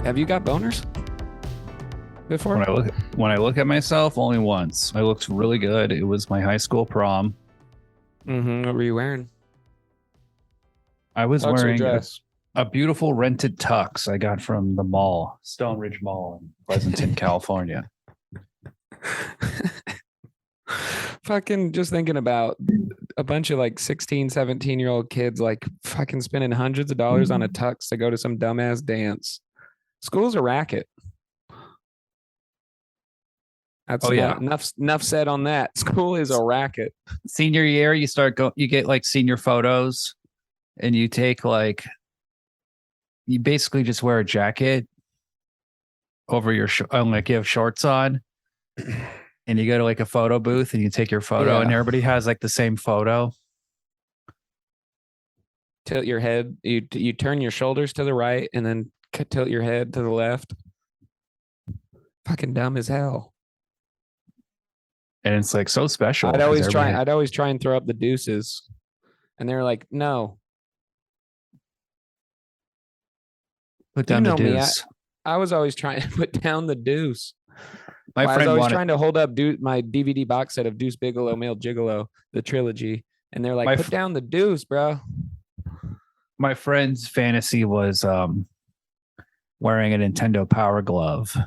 Have you got boners before? When I look at myself, only once. I looked really good. It was my high school prom. What were you wearing? I was Tux or wearing dress? a beautiful rented tux I got from the mall, Stone Ridge Mall in Pleasanton, California. Fucking just thinking about a bunch of like 16, 17-year-old kids like fucking spending hundreds of dollars on a tux to go to some dumbass dance. School's a racket. That's Oh yeah, enough said on that. School is a racket. senior year you get like senior photos, and you take like you basically just wear a jacket over your like you have shorts on, and you go to like a photo booth and you take your photo, and Yeah. everybody has like the same photo. Tilt your head. You turn your shoulders to the right and then tilt your head to the left. Fucking dumb as hell. And it's like so special. I'd always try and throw up the deuces. And they were like, no. Put down the me. deuce. I was always trying to put down the deuce. My I was friend always wanted trying to hold up my DVD box set of Deuce Bigelow, Male Gigolo, the trilogy. And they're like, put down the deuce, bro. my friend's fantasy was wearing a Nintendo Power Glove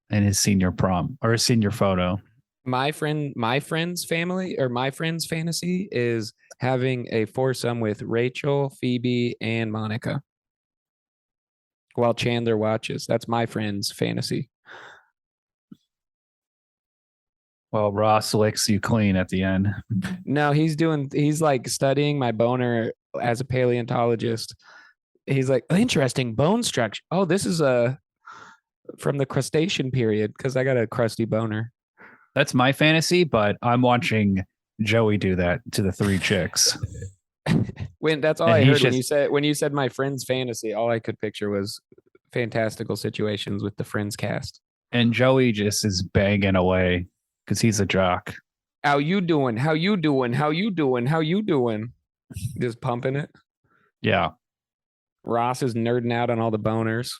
in his senior prom or his senior photo. My friend's family or my friend's fantasy is having a foursome with Rachel, Phoebe, and Monica while Chandler watches. That's my friend's fantasy. Well, Ross licks you clean at the end. No, he's like studying my boner as a paleontologist. He's like, interesting bone structure. Oh, this is from the crustacean period because I got a crusty boner. That's my fantasy, but I'm watching Joey do that to the three chicks. That's all I heard when you said my friend's fantasy. All I could picture was fantastical situations with the Friends cast. And Joey just is banging away because he's a jock. How you doing? How you doing? How you doing? How you doing? Just pumping it. Yeah. Ross is nerding out on all the boners.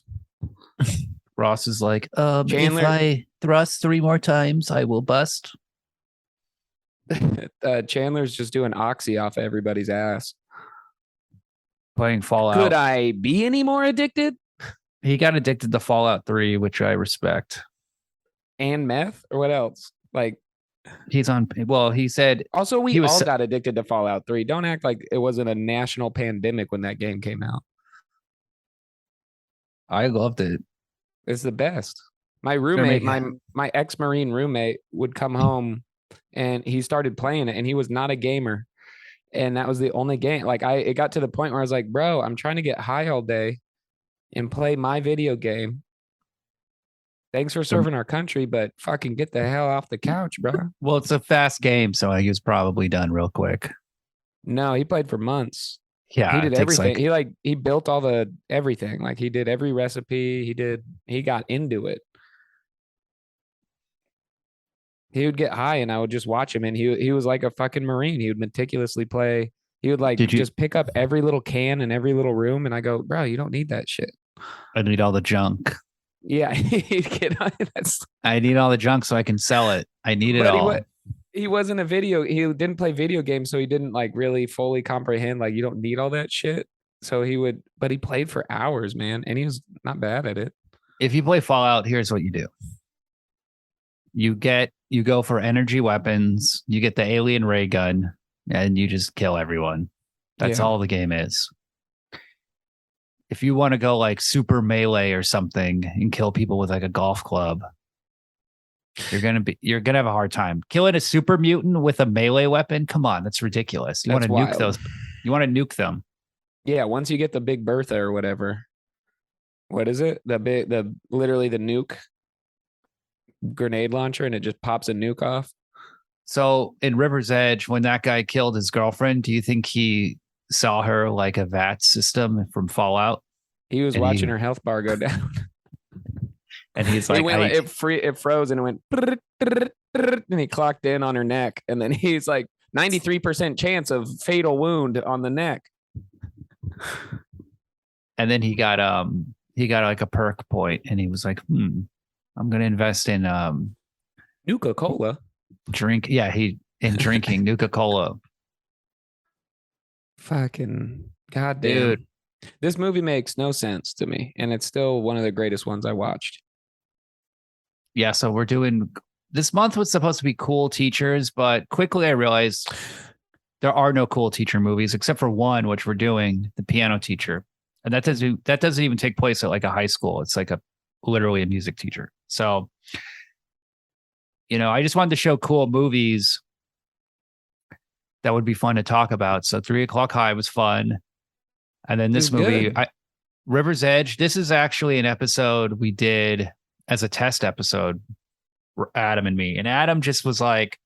Ross is like, Chandler, if I thrust 3 more times, I will bust. Chandler's just doing oxy off of everybody's ass. Playing Fallout. Could I be any more addicted? He got addicted to Fallout 3, which I respect. And meth or what else? Like he's on. Well, he said. Also, we all got addicted to Fallout 3. Don't act like it wasn't a national pandemic when that game came out. I loved it. It's the best. My roommate, my ex-Marine roommate would come home and he started playing it and he was not a gamer. And that was the only game. Like it got to the point where I was like, bro, I'm trying to get high all day and play my video game. Thanks for serving our country, but fucking get the hell off the couch, bro. Well, it's a fast game, so he was probably done real quick. No, he played for months. Yeah, he did everything. He built all the everything. Like he did every recipe. He got into it. He would get high and I would just watch him, and he was like a fucking Marine. He would meticulously play. He would just pick up every little can in every little room, and I go, bro, you don't need that shit. I need all the junk. Yeah, I need all the junk so I can sell it. I need it all. He wasn't he didn't play video games, so he didn't like really fully comprehend like you don't need all that shit. So but he played for hours, man, and he was not bad at it. If you play Fallout, here's what you do. You go for energy weapons, you get the alien ray gun, and you just kill everyone. That's all the game is. If you want to go like super melee or something and kill people with like a golf club, you're gonna have a hard time killing a super mutant with a melee weapon. Come on, that's ridiculous. You want to nuke those? You want to nuke them? Yeah, once you get the Big Bertha or whatever. What is it? Literally the nuke grenade launcher, and it just pops a nuke off. So in River's Edge, when that guy killed his girlfriend, do you think he saw her like a VAT system from Fallout? He was watching her health bar go down. And he's like, it froze and it went, and he clocked in on her neck. And then he's like, 93% chance of fatal wound on the neck. And then he he got like a perk point, and he was like, I'm going to invest in Nuka-Cola. Drinking Nuka-Cola. Fucking goddamn. Dude. This movie makes no sense to me, and it's still one of the greatest ones I watched. Yeah, so we're doing this month was supposed to be cool teachers, but quickly I realized there are no cool teacher movies except for one, which we're doing, The Piano Teacher. And that doesn't even take place at like a high school. It's like literally a music teacher. So, I just wanted to show cool movies that would be fun to talk about. So 3 O'Clock High was fun. And then this movie, River's Edge, this is actually an episode we did as a test episode, Adam and me. And Adam just was like,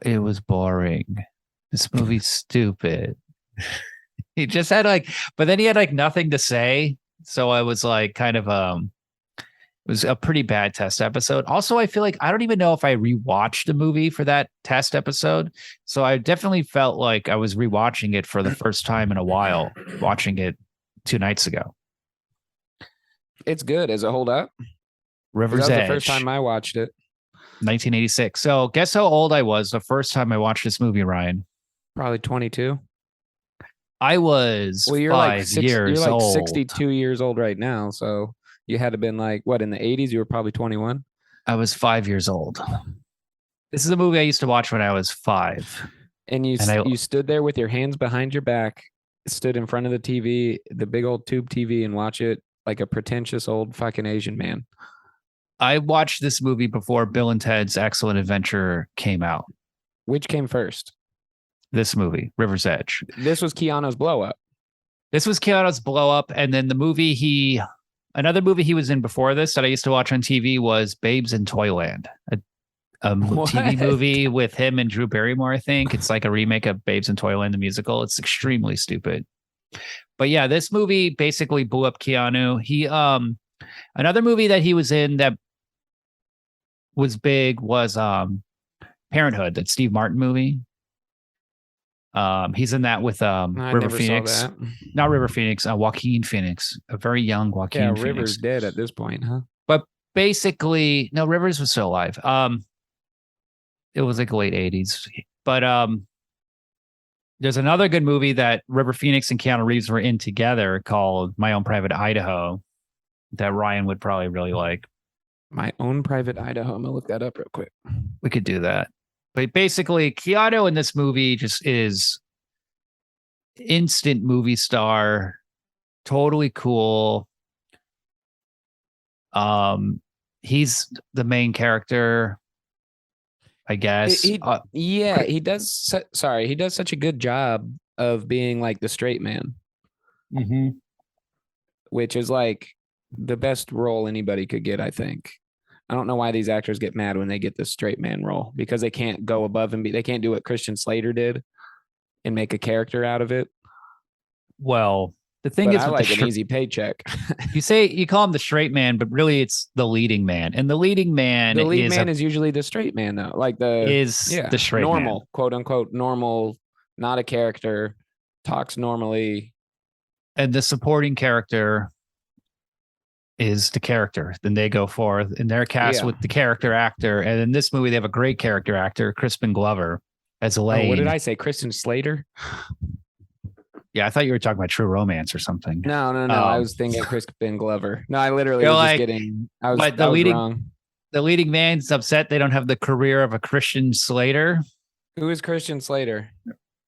it was boring. This movie's stupid. He just had but then he had nothing to say. So I was like kind of, it was a pretty bad test episode. Also, I feel like I don't even know if I rewatched the movie for that test episode. So I definitely felt like I was rewatching it for the first time in a while, watching it 2 nights ago. It's good. Does it hold up? River's Edge. The first time I watched it. 1986. So guess how old I was the first time I watched this movie, Ryan? Probably 22. I was you're 5 years you're like old. 62 years old right now. So you had to been in the 80s? You were probably 21. I was 5 years old. This is a movie I used to watch when I was 5. And you stood there with your hands behind your back, stood in front of the TV, the big old tube TV, and watch it like a pretentious old fucking Asian man. I watched this movie before Bill and Ted's Excellent Adventure came out. Which came first? This movie, River's Edge. This was Keanu's blow up. And then another movie he was in before this that I used to watch on TV was Babes in Toyland, a TV movie with him and Drew Barrymore, I think. It's like a remake of Babes in Toyland, the musical. It's extremely stupid. But yeah, this movie basically blew up Keanu. He another movie that he was in that was big was Parenthood, that Steve Martin movie. He's in that with River Phoenix. Not River Phoenix, Joaquin Phoenix, a very young Joaquin Phoenix. River's dead at this point, huh? But basically, no, Rivers was still alive. It was like late 80s. But there's another good movie that River Phoenix and Keanu Reeves were in together called My Own Private Idaho that Ryan would probably really like. My Own Private Idaho. I'm gonna look that up real quick. We could do that. But basically, Keanu in this movie just is instant movie star, totally cool. He's the main character, I guess. He does. He does such a good job of being like the straight man, which is like the best role anybody could get, I think. I don't know why these actors get mad when they get the straight man role, because they can't go above and they can't do what Christian Slater did and make a character out of it. Well, the thing is, I like an easy paycheck. You call him the straight man, but really it's the leading man, and the leading man is usually the straight man, though. Like the straight normal man. Quote unquote normal, not a character, talks normally, and the supporting character is the character. Then they go forth in their cast with the character actor. And in this movie, they have a great character actor, Crispin Glover, as Elaine. Oh, what did I say? Christian Slater? Yeah, I thought you were talking about True Romance or something. No. I was thinking Crispin Glover. No, I literally was just kidding. I was wrong. The leading man's upset they don't have the career of a Christian Slater. Who is Christian Slater?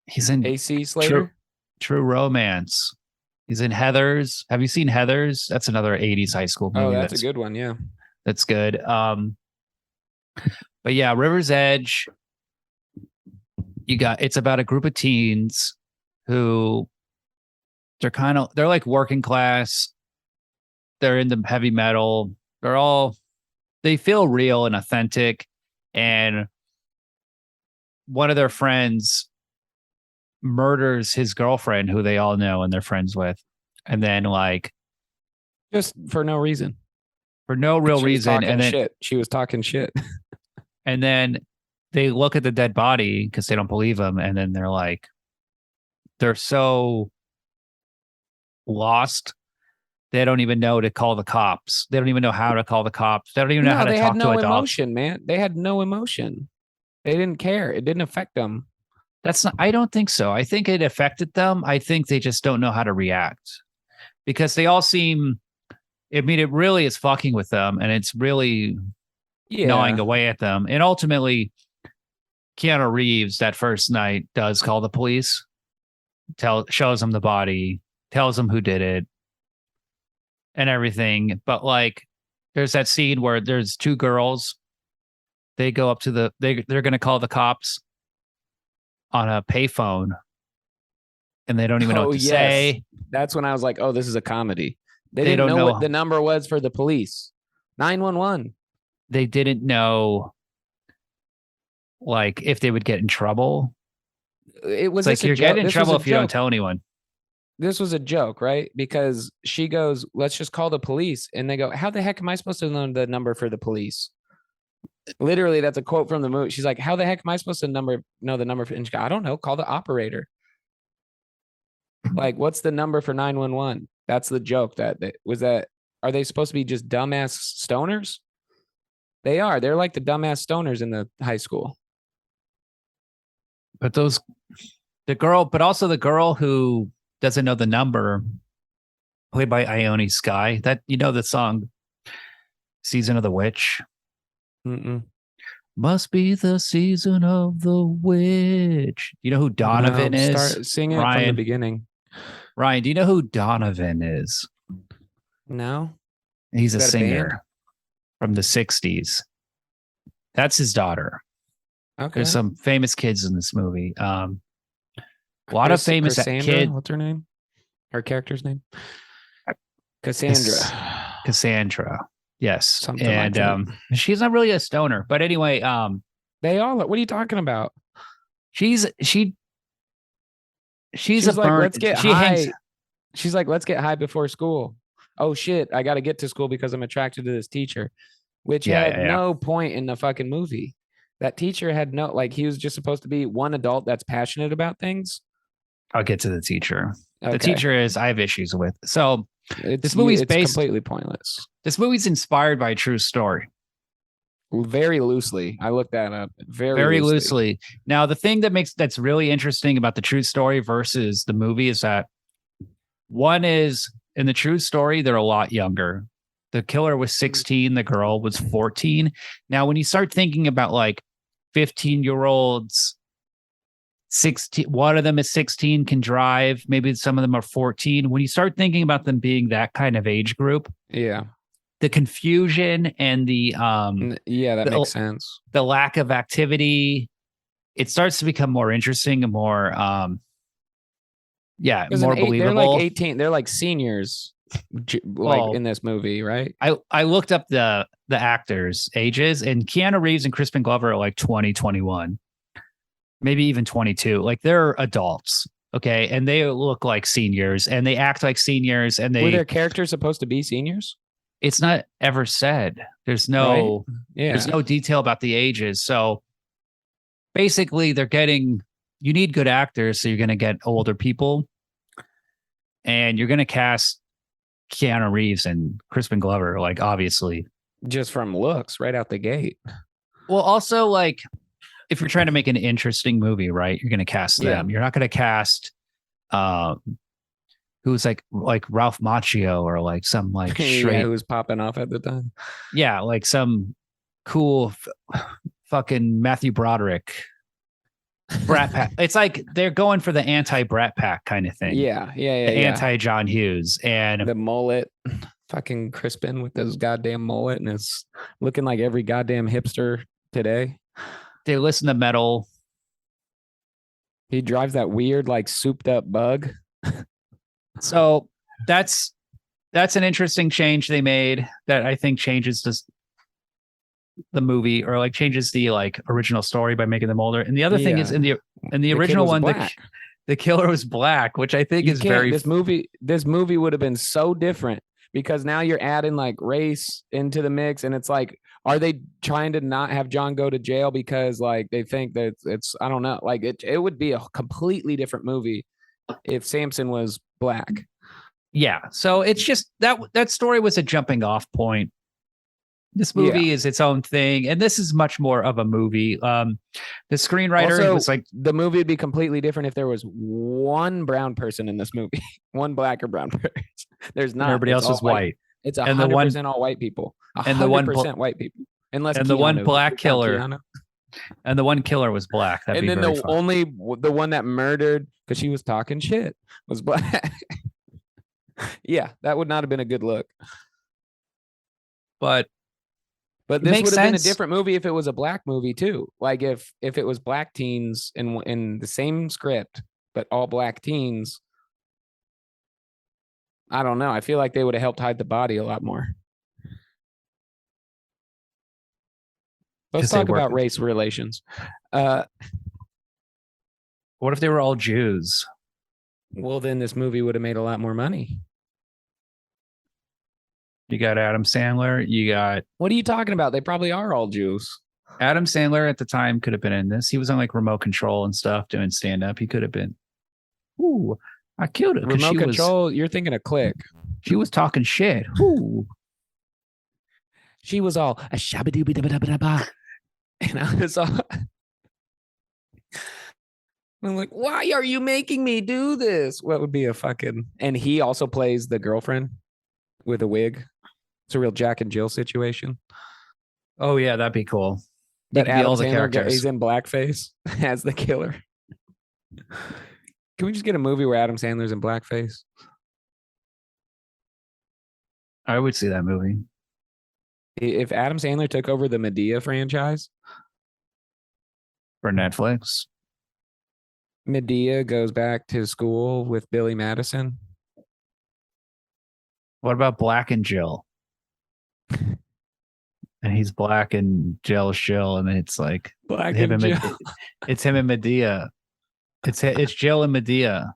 He's in AC Slater? True Romance. He's in Heathers. Have you seen Heathers? That's another 80s high school movie. Oh, that's a good one. Yeah. That's good. But yeah, River's Edge. It's about a group of teens who they're like working class. They're into heavy metal. They feel real and authentic. And one of their friends murders his girlfriend, who they all know and they're friends with, and then just for no reason, for no real reason, and then she was talking shit. And then they look at the dead body because they don't believe him, and then they're so lost They don't even know to call the cops. They don't even know how to call the cops. They don't even know how to they talk had to no adults. emotion, man. They had no emotion. They didn't care. It didn't affect them. I don't think so. I think it affected them. I think they just don't know how to react because they all seem, I mean, it really is fucking with them and it's really gnawing away at them. And ultimately, Keanu Reeves that first night does call the police, shows them the body, tells them who did it and everything. But like, there's that scene where there's two girls. They go up to they're going to call the cops on a payphone and they don't even know what to say. That's when I was like, oh, this is a comedy. They didn't know what the number was for the police. 911. They didn't know like if they would get in trouble. It was like you're getting in trouble if you don't tell anyone. This was a joke, right? Because she goes, let's just call the police. And they go, how the heck am I supposed to know the number for the police? Literally, that's a quote from the movie. She's like, how the heck am I supposed to know the number? And she goes, I don't know. Call the operator. Like, what's the number for 911? That's the joke. Are they supposed to be just dumbass stoners? They are. They're like the dumbass stoners in the high school. But also the girl who doesn't know the number, played by Ione Skye. That, you know, the song Season of the Witch. Mm-mm. Must be the season of the witch. You know who Donovan is? Start singing it from the beginning. Ryan, do you know who Donovan is? No. He's a singer from the 60s. That's his daughter. Okay. There's some famous kids in this movie. A lot of famous kids. What's her name? Her character's name? Cassandra. Yes. Something like that. She's not really a stoner, but anyway, they all. What are you talking about? She's like, let's get high. She's like, let's get high before school. Oh shit, I got to get to school because I'm attracted to this teacher, which had no point in the fucking movie. That teacher had no, like, he was just supposed to be one adult that's passionate about things. I'll get to the teacher. Okay. The teacher I have issues with. So this movie's completely pointless. This movie's inspired by a true story. Very loosely. I looked that up. Very loosely. Now, the thing that's really interesting about the true story versus the movie is that one is, in the true story, they're a lot younger. The killer was 16. The girl was 14. Now, when you start thinking about like 15-year-olds, 16, one of them is 16, can drive. Maybe some of them are 14. When you start thinking about them being that kind of age group, the confusion and that makes sense. The lack of activity, it starts to become more interesting and more more believable. They're like 18. They're like seniors, in this movie, right? I looked up the actors' ages, and Keanu Reeves and Crispin Glover are like 20, 21, maybe even 22. Like, they're adults, okay, and they look like seniors, and they act like seniors, and were their characters supposed to be seniors? It's not ever said. There's no there's no detail about the ages. So basically, you need good actors, so you're going to get older people, and you're going to cast Keanu Reeves and Crispin Glover, like, obviously. Just from looks right out the gate. Well, also, like, if you're trying to make an interesting movie, right, you're going to cast them. You're not going to cast who's like Ralph Macchio or like some like straight who was popping off at the time. Yeah, like some cool fucking Matthew Broderick. Brat Pack. It's like they're going for the anti-Brat Pack kind of thing. Yeah. Anti-John Hughes and the mullet, fucking Crispin with his goddamn mullet, and it's looking like every goddamn hipster today. They listen to metal. He drives that weird, like, souped up bug. So that's an interesting change they made that I think changes the movie, or like changes the like original story by making them older. And the other thing is in the original one, the killer was black, which I think is very. This movie would have been so different because now you're adding like race into the mix, and it's like, are they trying to not have John go to jail because like they think that it's I don't know, like it would be a completely different movie if Samson was black. Yeah. So it's just that story was a jumping off point. This movie is its own thing, and this is much more of a movie. The screenwriter also, was like, the movie would be completely different if there was one brown person in this movie, one black or brown person. There's not. Everybody else was white. It's 100% all white people. 100% white people, unless and Keanu, the one black killer, Keanu. And the one killer was black. That'd and be then very fun. the one that murdered because she was talking shit was black. Yeah, that would not have been a good look. But this would have been a different movie if it was a black movie too. Like if it was black teens in the same script, but all black teens. I don't know. I feel like they would have helped hide the body a lot more. Let's talk about race relations. What if they were all Jews? Well, then this movie would have made a lot more money. You got Adam Sandler. You got. What are you talking about? They probably are all Jews. Adam Sandler at the time could have been in this. He was on like Remote Control and stuff doing stand up. He could have been. Ooh, I killed it. Remote Control. You're thinking of Click. She was talking shit. Ooh. She was all a shabba-dooba-da-ba-da-ba-da-ba. And I was all. I'm like, why are you making me do this? What would be a fucking. And he also plays the girlfriend with a wig. It's a real Jack and Jill situation. Oh, yeah, that'd be cool. But Adam Sandler, he's in blackface as the killer. Can we just get a movie where Adam Sandler's in blackface? I would see that movie. If Adam Sandler took over the Medea franchise. For Netflix. Medea goes back to school with Billy Madison. What about Black and Jill? And he's black and Jill's Jill, and it's like Black and Jill. It's him and Medea. It's Jill and Medea.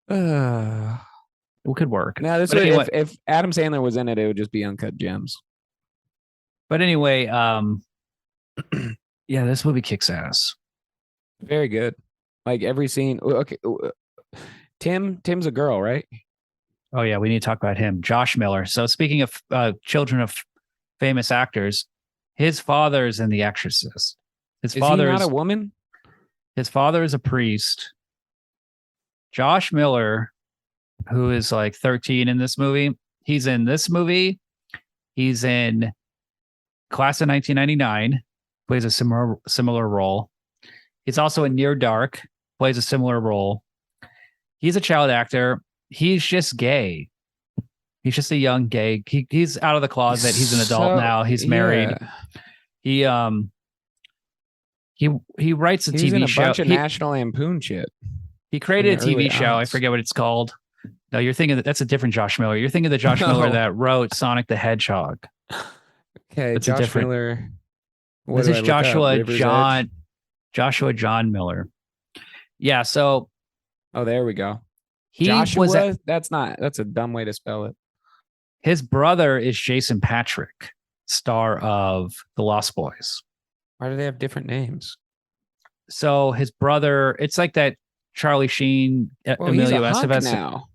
It could work. Now this way, if Adam Sandler was in it, it would just be Uncut Gems. But anyway, yeah, this movie kicks ass. Very good. Like every scene. Okay, Tim's a girl, right? Oh yeah, we need to talk about him, Josh Miller. So speaking of children of famous actors, his father is in The Exorcist. Is he not a woman? His father is a priest. Josh Miller, who is like 13 in this movie, he's in this movie. He's in Class of 1999, plays a similar role. He's also in Near Dark, plays a similar role. He's a child actor. He's just gay. He's just a young gay. He's out of the closet. He's an adult now. He's married. Yeah. He writes a TV show. Bunch of National Lampoon shit. He created a TV show. I forget what it's called. No, you're thinking that's a different Josh Miller. You're thinking of the Josh Miller that wrote Sonic the Hedgehog. Okay, that's Josh Miller. This is Joshua John Miller. Yeah. So. Oh, there we go. Joshua. That's a dumb way to spell it. His brother is Jason Patric, star of The Lost Boys. Why do they have different names? So his brother, it's like that Charlie Sheen, Emilio Estevez. Now.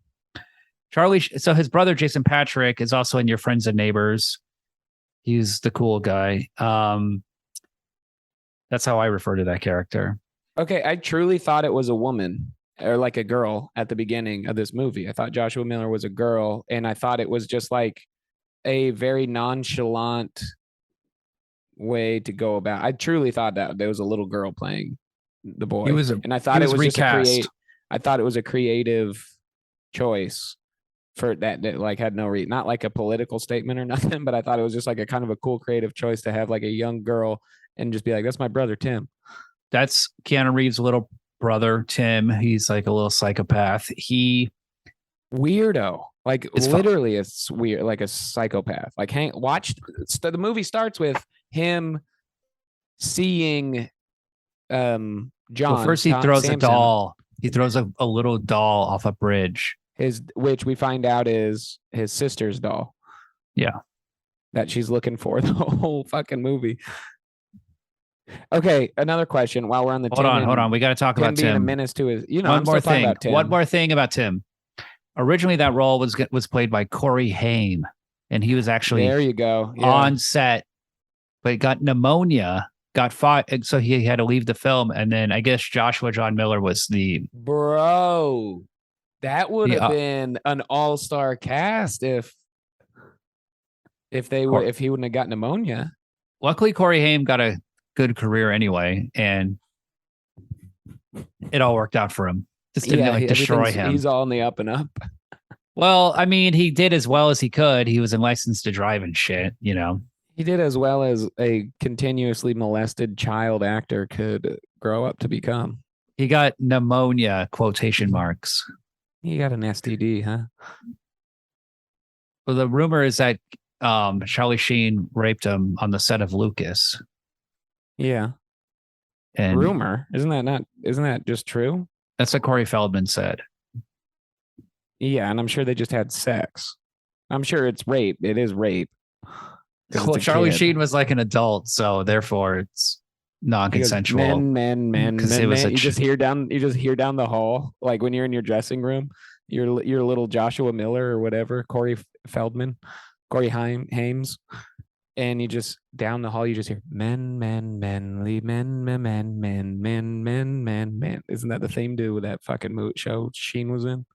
So his brother Jason Patric is also in Your Friends and Neighbors. He's the cool guy. That's how I refer to that character. Okay, I truly thought it was a woman or like a girl at the beginning of this movie. I thought Joshua Miller was a girl, and I thought it was just like a very nonchalant way to go about. I truly thought that there was a little girl playing the boy, and I thought it was recast. I thought it was a creative choice for that like had no reason, not like a political statement or nothing, but I thought it was just like a kind of a cool creative choice to have like a young girl and just be like, that's my brother Tim. That's Keanu Reeves' little brother Tim. He's like a little psychopath. Weirdo, like literally it's weird, like a psychopath. Like the movie starts with him seeing John. Well, first he throws Samson. A doll. He throws a little doll off a bridge. Which we find out is his sister's doll. Yeah. That she's looking for the whole fucking movie. Okay, another question while we're on the Hold on. We got to talk about Tim. Being a menace to his, One more thing about Tim. Originally, that role was played by Corey Haim, and he was actually there you go on set, but he got pneumonia, got fired, so he had to leave the film. And then I guess Joshua John Miller was the bro. That would have been an all-star cast if he wouldn't have got pneumonia. Luckily, Corey Haim got a good career anyway, and it all worked out for him. Just didn't destroy him. He's all in the up and up. Well, I mean, he did as well as he could. He was licensed to drive and shit, He did as well as a continuously molested child actor could grow up to become. He got pneumonia, quotation marks. He got an STD, huh? Well, the rumor is that Charlie Sheen raped him on the set of Lucas. Yeah. And rumor? Isn't that just true? That's what Corey Feldman said. Yeah, and I'm sure they just had sex. I'm sure it's rape. It is rape. Well, Charlie Sheen was like an adult, so therefore it's non-consensual. Men. You just hear down the hall, like when you're in your dressing room, your little Joshua Miller or whatever, Corey Hames, and you just down the hall, you just hear men, leave men. Isn't that the theme to that fucking show Sheen was in?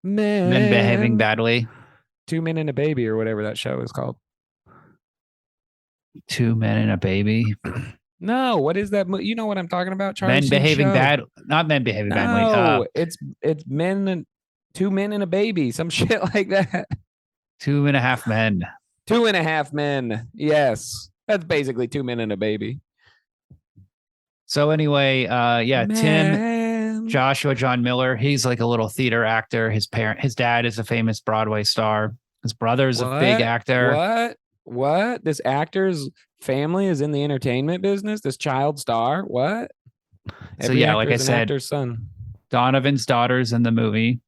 Men behaving badly. 2 Men and a Baby or whatever that show is called. 2 Men and a Baby. No, what is that? You know what I'm talking about, Charlie? Men behaving bad, not men behaving badly. No, it's men and 2 Men and a Baby, some shit like that. 2.5 Men. 2.5 Men. Yes, that's basically 2 Men and a Baby. So anyway, Tim, Joshua John Miller, he's like a little theater actor. His dad is a famous Broadway star. His brother's a big actor. What? This actor's family is in the entertainment business? This child star? What? Like I said, actor's son. Donovan's daughter's in the movie.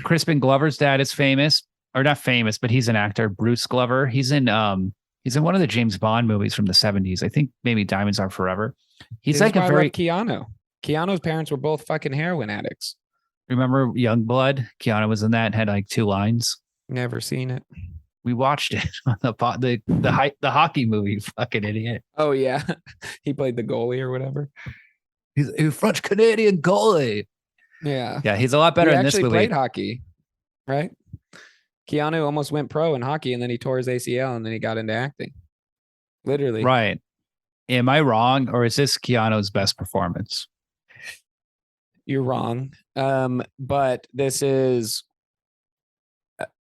Crispin Glover's dad is famous, or not famous, but he's an actor. Bruce Glover. He's in one of the James Bond movies from the 70s. I think maybe Diamonds Are Forever. He's like a very Keanu. Keanu's parents were both fucking heroin addicts. Remember Youngblood? Keanu was in that and had like 2 lines. Never seen it. We watched it on the hockey movie. Fucking idiot. Oh yeah, he played the goalie or whatever. He's a French Canadian goalie. Yeah, he's a lot better in this movie. He actually played hockey, right? Keanu almost went pro in hockey, and then he tore his ACL, and then he got into acting. Literally, right? Am I wrong, or is this Keanu's best performance? You're wrong, but this is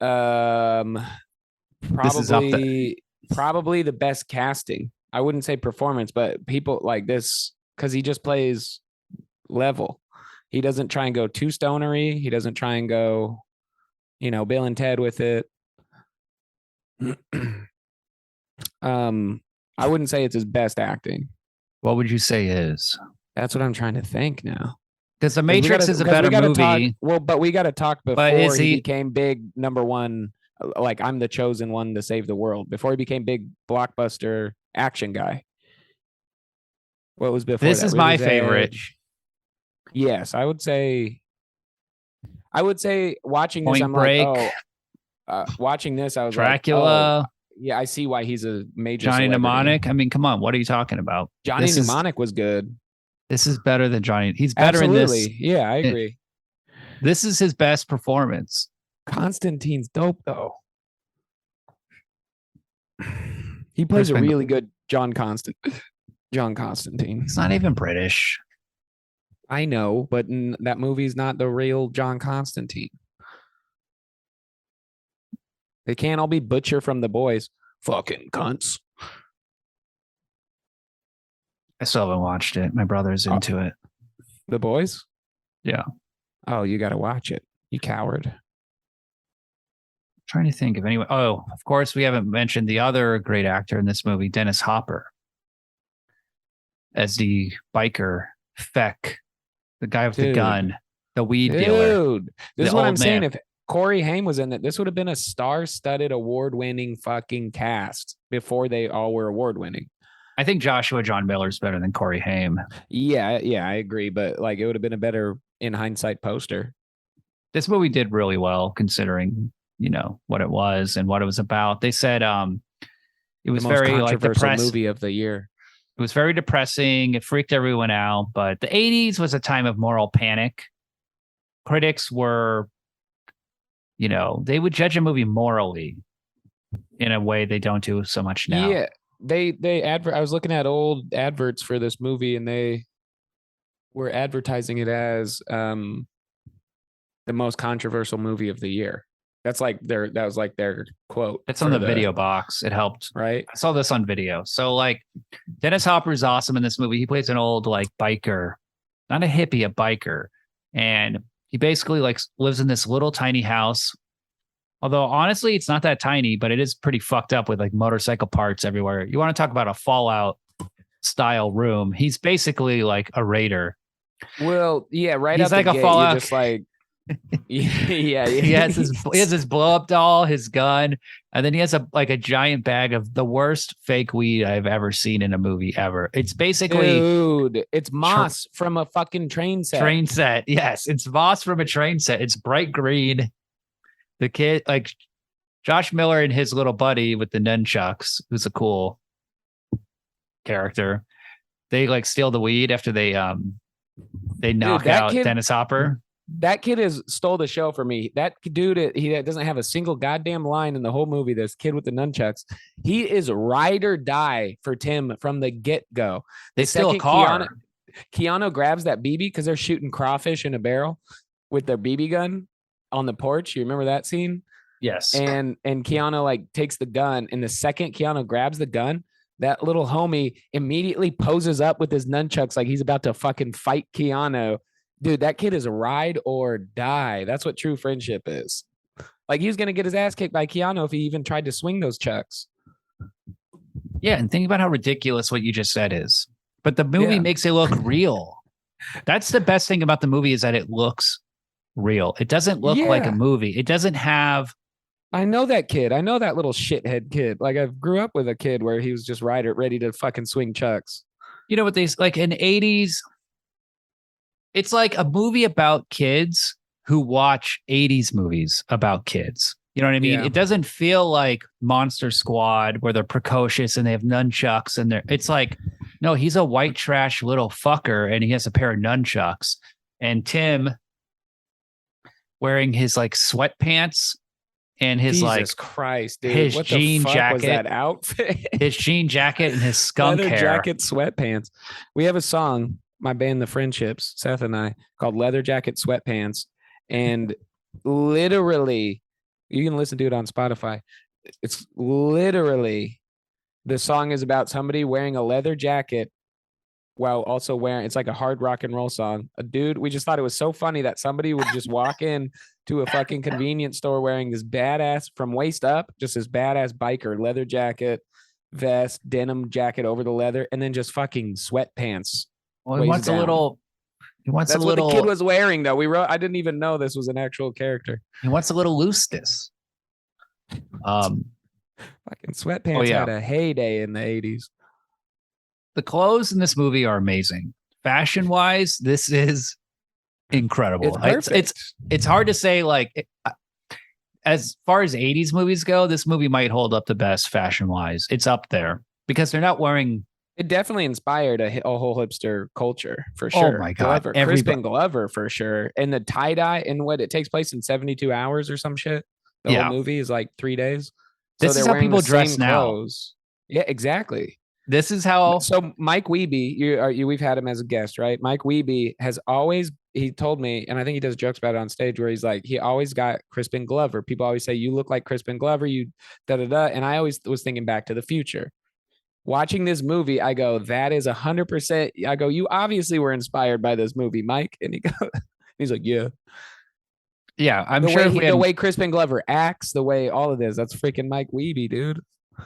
probably the best casting. I wouldn't say performance, but people like this because he just plays level. He doesn't try and go too stonery. He doesn't try and go, Bill and Ted with it. I wouldn't say it's his best acting. What would you say is? That's what I'm trying to think now. Because The Matrix is a better movie. But we got to talk before he became big number one. Like, I'm the chosen one to save the world. Before he became big blockbuster action guy. What was before this? Is my favorite. Yes, I would say watching Point this, I'm Break. like, watching this, I was Dracula. like, yeah, I see why he's a major Johnny celebrity. Mnemonic. I mean, come on, what are you talking about? Johnny Mnemonic was good. This is better than Johnny. He's better in this. Yeah, I agree. This is his best performance. Constantine's dope though. He plays a really good John Constantine. He's not even British. I know, but that movie's not the real John Constantine. They can't all be Butcher from The Boys. Fucking cunts. I still haven't watched it. My brother's into it. The Boys? Yeah. Oh, you got to watch it. You coward. Trying to think of anyone. Oh, of course, we haven't mentioned the other great actor in this movie, Dennis Hopper, as the biker Feck, the guy with the gun, the weed dealer. This is what I'm saying. If Corey Haim was in it, this would have been a star-studded, award-winning fucking cast before they all were award-winning. I think Joshua John Miller's better than Corey Haim. Yeah, I agree. But like, it would have been a better in hindsight poster. This movie did really well considering, what it was and what it was about. They said it was the most very controversial movie of the year. It was very depressing. It freaked everyone out. But the 80s was a time of moral panic. Critics were, they would judge a movie morally in a way they don't do so much now. Yeah, I was looking at old adverts for this movie, and they were advertising it as the most controversial movie of the year. That was like their quote. It's on the video box. It helped. Right. I saw this on video. So like Dennis Hopper is awesome in this movie. He plays an old like biker, not a hippie, a biker. And he basically like lives in this little tiny house. Although honestly, it's not that tiny, but it is pretty fucked up with like motorcycle parts everywhere. You want to talk about a Fallout style room. He's basically like a raider. Well, yeah, right. He's like a Fallout. Just like yeah. He has his blow up doll, his gun, and then he has a giant bag of the worst fake weed I've ever seen in a movie ever. It's basically, dude, it's moss from a fucking train set. Yes, it's moss from a train set. It's bright green. The kid, like Josh Miller and his little buddy with the nunchucks, who's a cool character. They like steal the weed after they knock out Dennis Hopper. That kid stole the show for me. That dude, he doesn't have a single goddamn line in the whole movie. This kid with the nunchucks, he is ride or die for Tim from the get-go. They steal a car. Keanu grabs that BB because they're shooting crawfish in a barrel with their BB gun on the porch. You remember that scene? Yes. And Keanu like takes the gun, and the second Keanu grabs the gun, that little homie immediately poses up with his nunchucks like he's about to fucking fight Keanu. Dude, that kid is a ride or die. That's what true friendship is. Like, he was going to get his ass kicked by Keanu if he even tried to swing those chucks. Yeah, and think about how ridiculous what you just said is. But the movie makes it look real. That's the best thing about the movie, is that it looks real. It doesn't look like a movie. It doesn't have... I know that kid. I know that little shithead kid. Like, I grew up with a kid where he was just ready to fucking swing chucks. You know what they... Like, in the 80s... It's like a movie about kids who watch 80s movies about kids. You know what I mean? Yeah. It doesn't feel like Monster Squad where they're precocious and they have nunchucks and it's like, no, he's a white trash little fucker and he has a pair of nunchucks. And Tim wearing his like sweatpants and his Jesus Christ, dude. His what jean the fuck jacket, was that outfit? His jean jacket and his skunk leather hair. Jacket, sweatpants. We have a song, my band, The Friendships, Seth and I, called Leather Jacket Sweatpants. And literally, you can listen to it on Spotify. It's literally, the song is about somebody wearing a leather jacket while also wearing, it's like a hard rock and roll song. A dude, we just thought it was so funny that somebody would just walk in to a fucking convenience store wearing this badass, from waist up, just this badass biker, leather jacket, vest, denim jacket over the leather, and then just fucking sweatpants. Well, he wants a little. That's what the kid was wearing, though. I didn't even know this was an actual character. He wants a little looseness. Fucking sweatpants had a heyday in the 80s. The clothes in this movie are amazing. Fashion wise, this is incredible. It's hard to say, like, as far as 80s movies go, this movie might hold up the best fashion wise. It's up there because they're not wearing. It definitely inspired a whole hipster culture for sure. Oh my God. Crispin Glover for sure. And the tie dye, and what, it takes place in 72 hours or some shit. The whole movie is like 3 days. So this is how people dress now. Yeah, exactly. This is how. So Mike Wiebe, we've had him as a guest, right? Mike Wiebe has always, he told me, and I think he does jokes about it on stage, where he's like, he always got Crispin Glover. People always say, you look like Crispin Glover, you da-da-da. And I always was thinking Back to the Future. Watching this movie, I go, that is 100%. I go, you obviously were inspired by this movie, Mike. And he's like, yeah. Yeah, I'm sure. The way Crispin Glover acts, the way all of this, that's freaking Mike Wiebe, dude.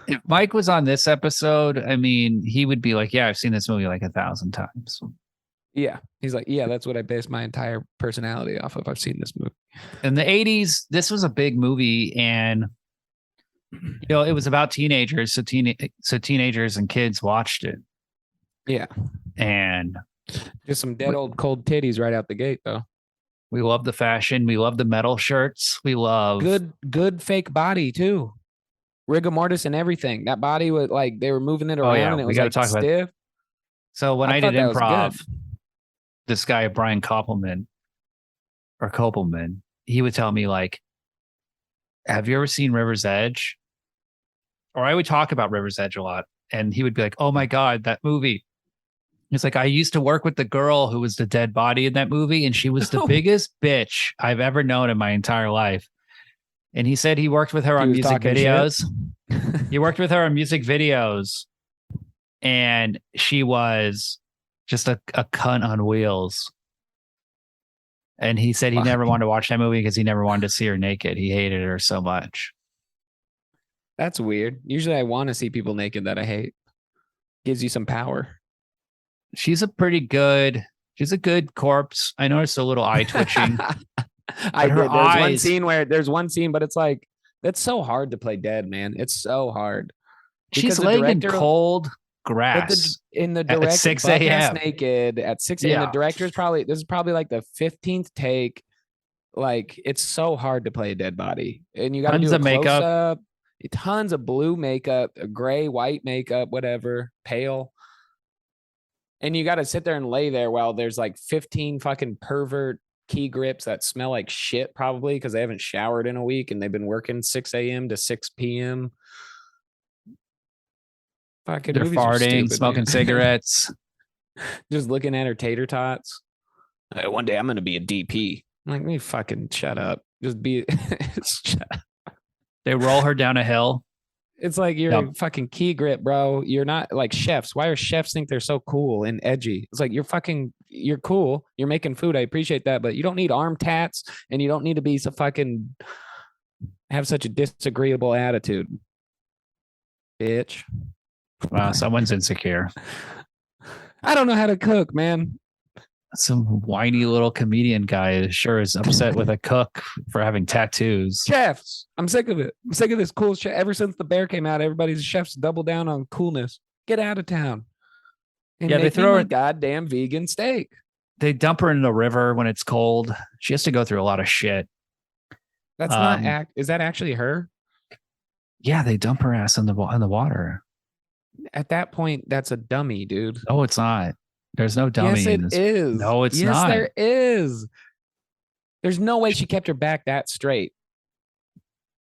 If Mike was on this episode, I mean, he would be like, yeah, I've seen this movie like 1,000 times. Yeah. He's like, yeah, that's what I based my entire personality off of. I've seen this movie. In the 80s, this was a big movie, and it was about teenagers, so teenagers and kids watched it. Yeah. And just some dead old cold titties right out the gate, though. We love the fashion. We love the metal shirts. We love good fake body too. Rigor mortis and everything. That body was like they were moving it around and it was like stiff. So when I did improv, this guy Brian Koppelman, he would tell me like, "Have you ever seen River's Edge?" Or I would talk about River's Edge a lot, and he would be like, "Oh my god, that movie." It's like I used to work with the girl who was the dead body in that movie, and she was the biggest bitch I've ever known in my entire life. And he said he worked with her on music videos. He worked with her on music videos, and she was just a cunt on wheels. And he said he never wanted to watch that movie because he never wanted to see her naked. He hated her so much. That's weird. Usually I want to see people naked that I hate. Gives you some power. She's a good corpse. I noticed a little eye twitching. There's one scene, but it's like, that's so hard to play dead, man. It's so hard. She's laying in cold grass in the director at 6 a.m. naked at 6 a.m. The director's this is probably like the 15th take. Like, it's so hard to play a dead body, and you got to do a close up, tons of blue makeup, gray, white makeup, whatever, pale. And you got to sit there and lay there while there's like 15 fucking pervert key grips that smell like shit, probably because they haven't showered in a week and they've been working 6 a.m. to 6 p.m. Fucking they're farting, stupid, smoking cigarettes, just looking at her tater tots. One day I'm going to be a DP. I'm like, me fucking shut up. Just be. Shut up. They roll her down a hill. It's like you're a fucking key grip, bro. You're not like chefs. Why are chefs think they're so cool and edgy? It's like you're cool. You're making food. I appreciate that, but you don't need arm tats and you don't need to be so fucking have such a disagreeable attitude, bitch. Wow, someone's insecure. I don't know how to cook, man. Some whiny little comedian guy sure is upset with a cook for having tattoos. Chefs. I'm sick of it. I'm sick of this cool shit. Ever since The Bear came out, everybody's chefs double down on coolness. Get out of town. And they throw her a goddamn vegan steak. They dump her in the river when it's cold. She has to go through a lot of shit. That's not is that actually her? Yeah, they dump her ass in the water. At that point, that's a dummy, dude. Oh, it's not. There's no dummy. Yes, it is. No, it's not. Yes, there is. There's no way she kept her back that straight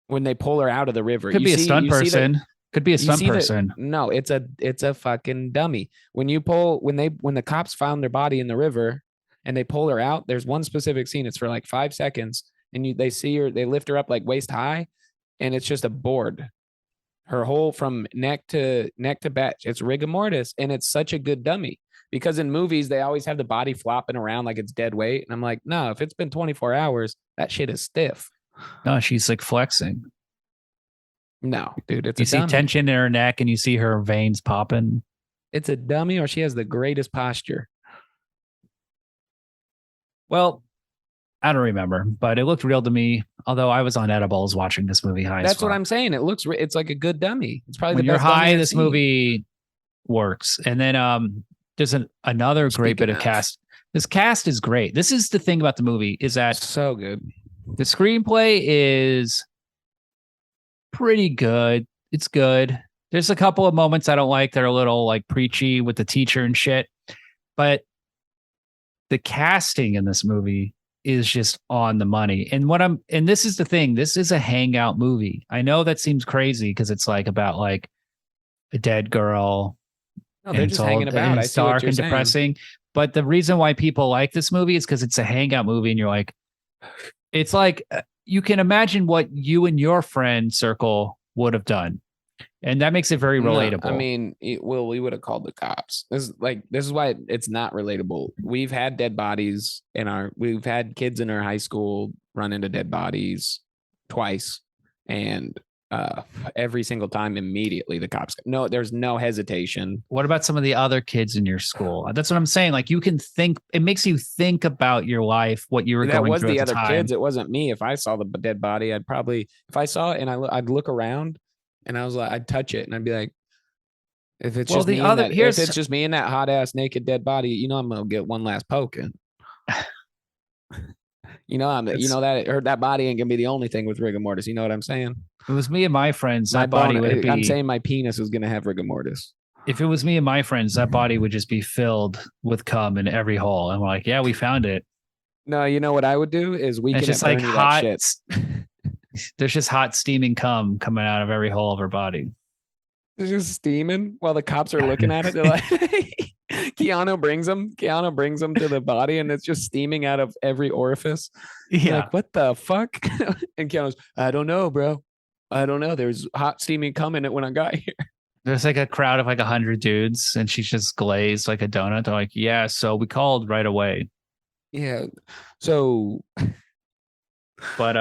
when they pull her out of the river. Could be a stunt person. Could be a stunt person. No, it's a fucking dummy. When the cops found their body in the river and they pull her out, there's one specific scene. It's for like 5 seconds, and they see her. They lift her up like waist high, and it's just a board. Her whole from neck to back. It's rigor mortis, and it's such a good dummy. Because in movies, they always have the body flopping around like it's dead weight. And I'm like, no, if it's been 24 hours, that shit is stiff. No, she's like flexing. No, dude, you see tension in her neck and you see her veins popping. It's a dummy, or she has the greatest posture. Well, I don't remember, but it looked real to me. Although I was on edibles watching this movie high. That's what I'm saying. It's like a good dummy. It's probably when the best. You're high. This movie works. And then there's another great bit of cast. This cast is great. This is the thing about the movie is that so good. The screenplay is pretty good. It's good. There's a couple of moments I don't like that are a little like preachy with the teacher and shit. But the casting in this movie is just on the money. And this is the thing. This is a hangout movie. I know that seems crazy because it's like about like a dead girl. No, they're just hanging about. It's dark and depressing. But the reason why people like this movie is because it's a hangout movie, and you're like, it's like you can imagine what you and your friend circle would have done, and that makes it very relatable. No, I mean, we would have called the cops. This is why it's not relatable. We've had dead bodies we've had kids in our high school run into dead bodies twice, and every single time immediately the cops. No, there's no hesitation. What about some of the other kids in your school? That's what I'm saying. Like you can think, it makes you think about your life, what you were going through at the time. That was the other kids. It wasn't me. If I saw the dead body, I'd probably, if I saw it and I'd look around and I was like, I'd touch it and I'd be like, if it's just if it's just me and that hot ass naked dead body, I'm going to get one last poke in. You know that or that body ain't gonna be the only thing with rigor mortis. You know what I'm saying? If it was me and my friends, My that body bone. would be. I'm saying my penis is gonna have rigor mortis. If it was me and my friends, that body would just be filled with cum in every hole. And we're like, yeah, we found it. No, you know what I would do is And it's Weekend just at like Bernie hot. that shit. There's just hot steaming cum coming out of every hole of her body. It's just steaming while the cops are looking at it. They're like, Keanu brings them to the body, and it's just steaming out of every orifice. Yeah. Like, what the fuck? And Keanu's, I don't know, bro. I don't know. There's hot steaming cum in it when I got here. There's like a crowd of like 100 dudes, and she's just glazed like a donut. They're like, yeah, so we called right away. Yeah. So, but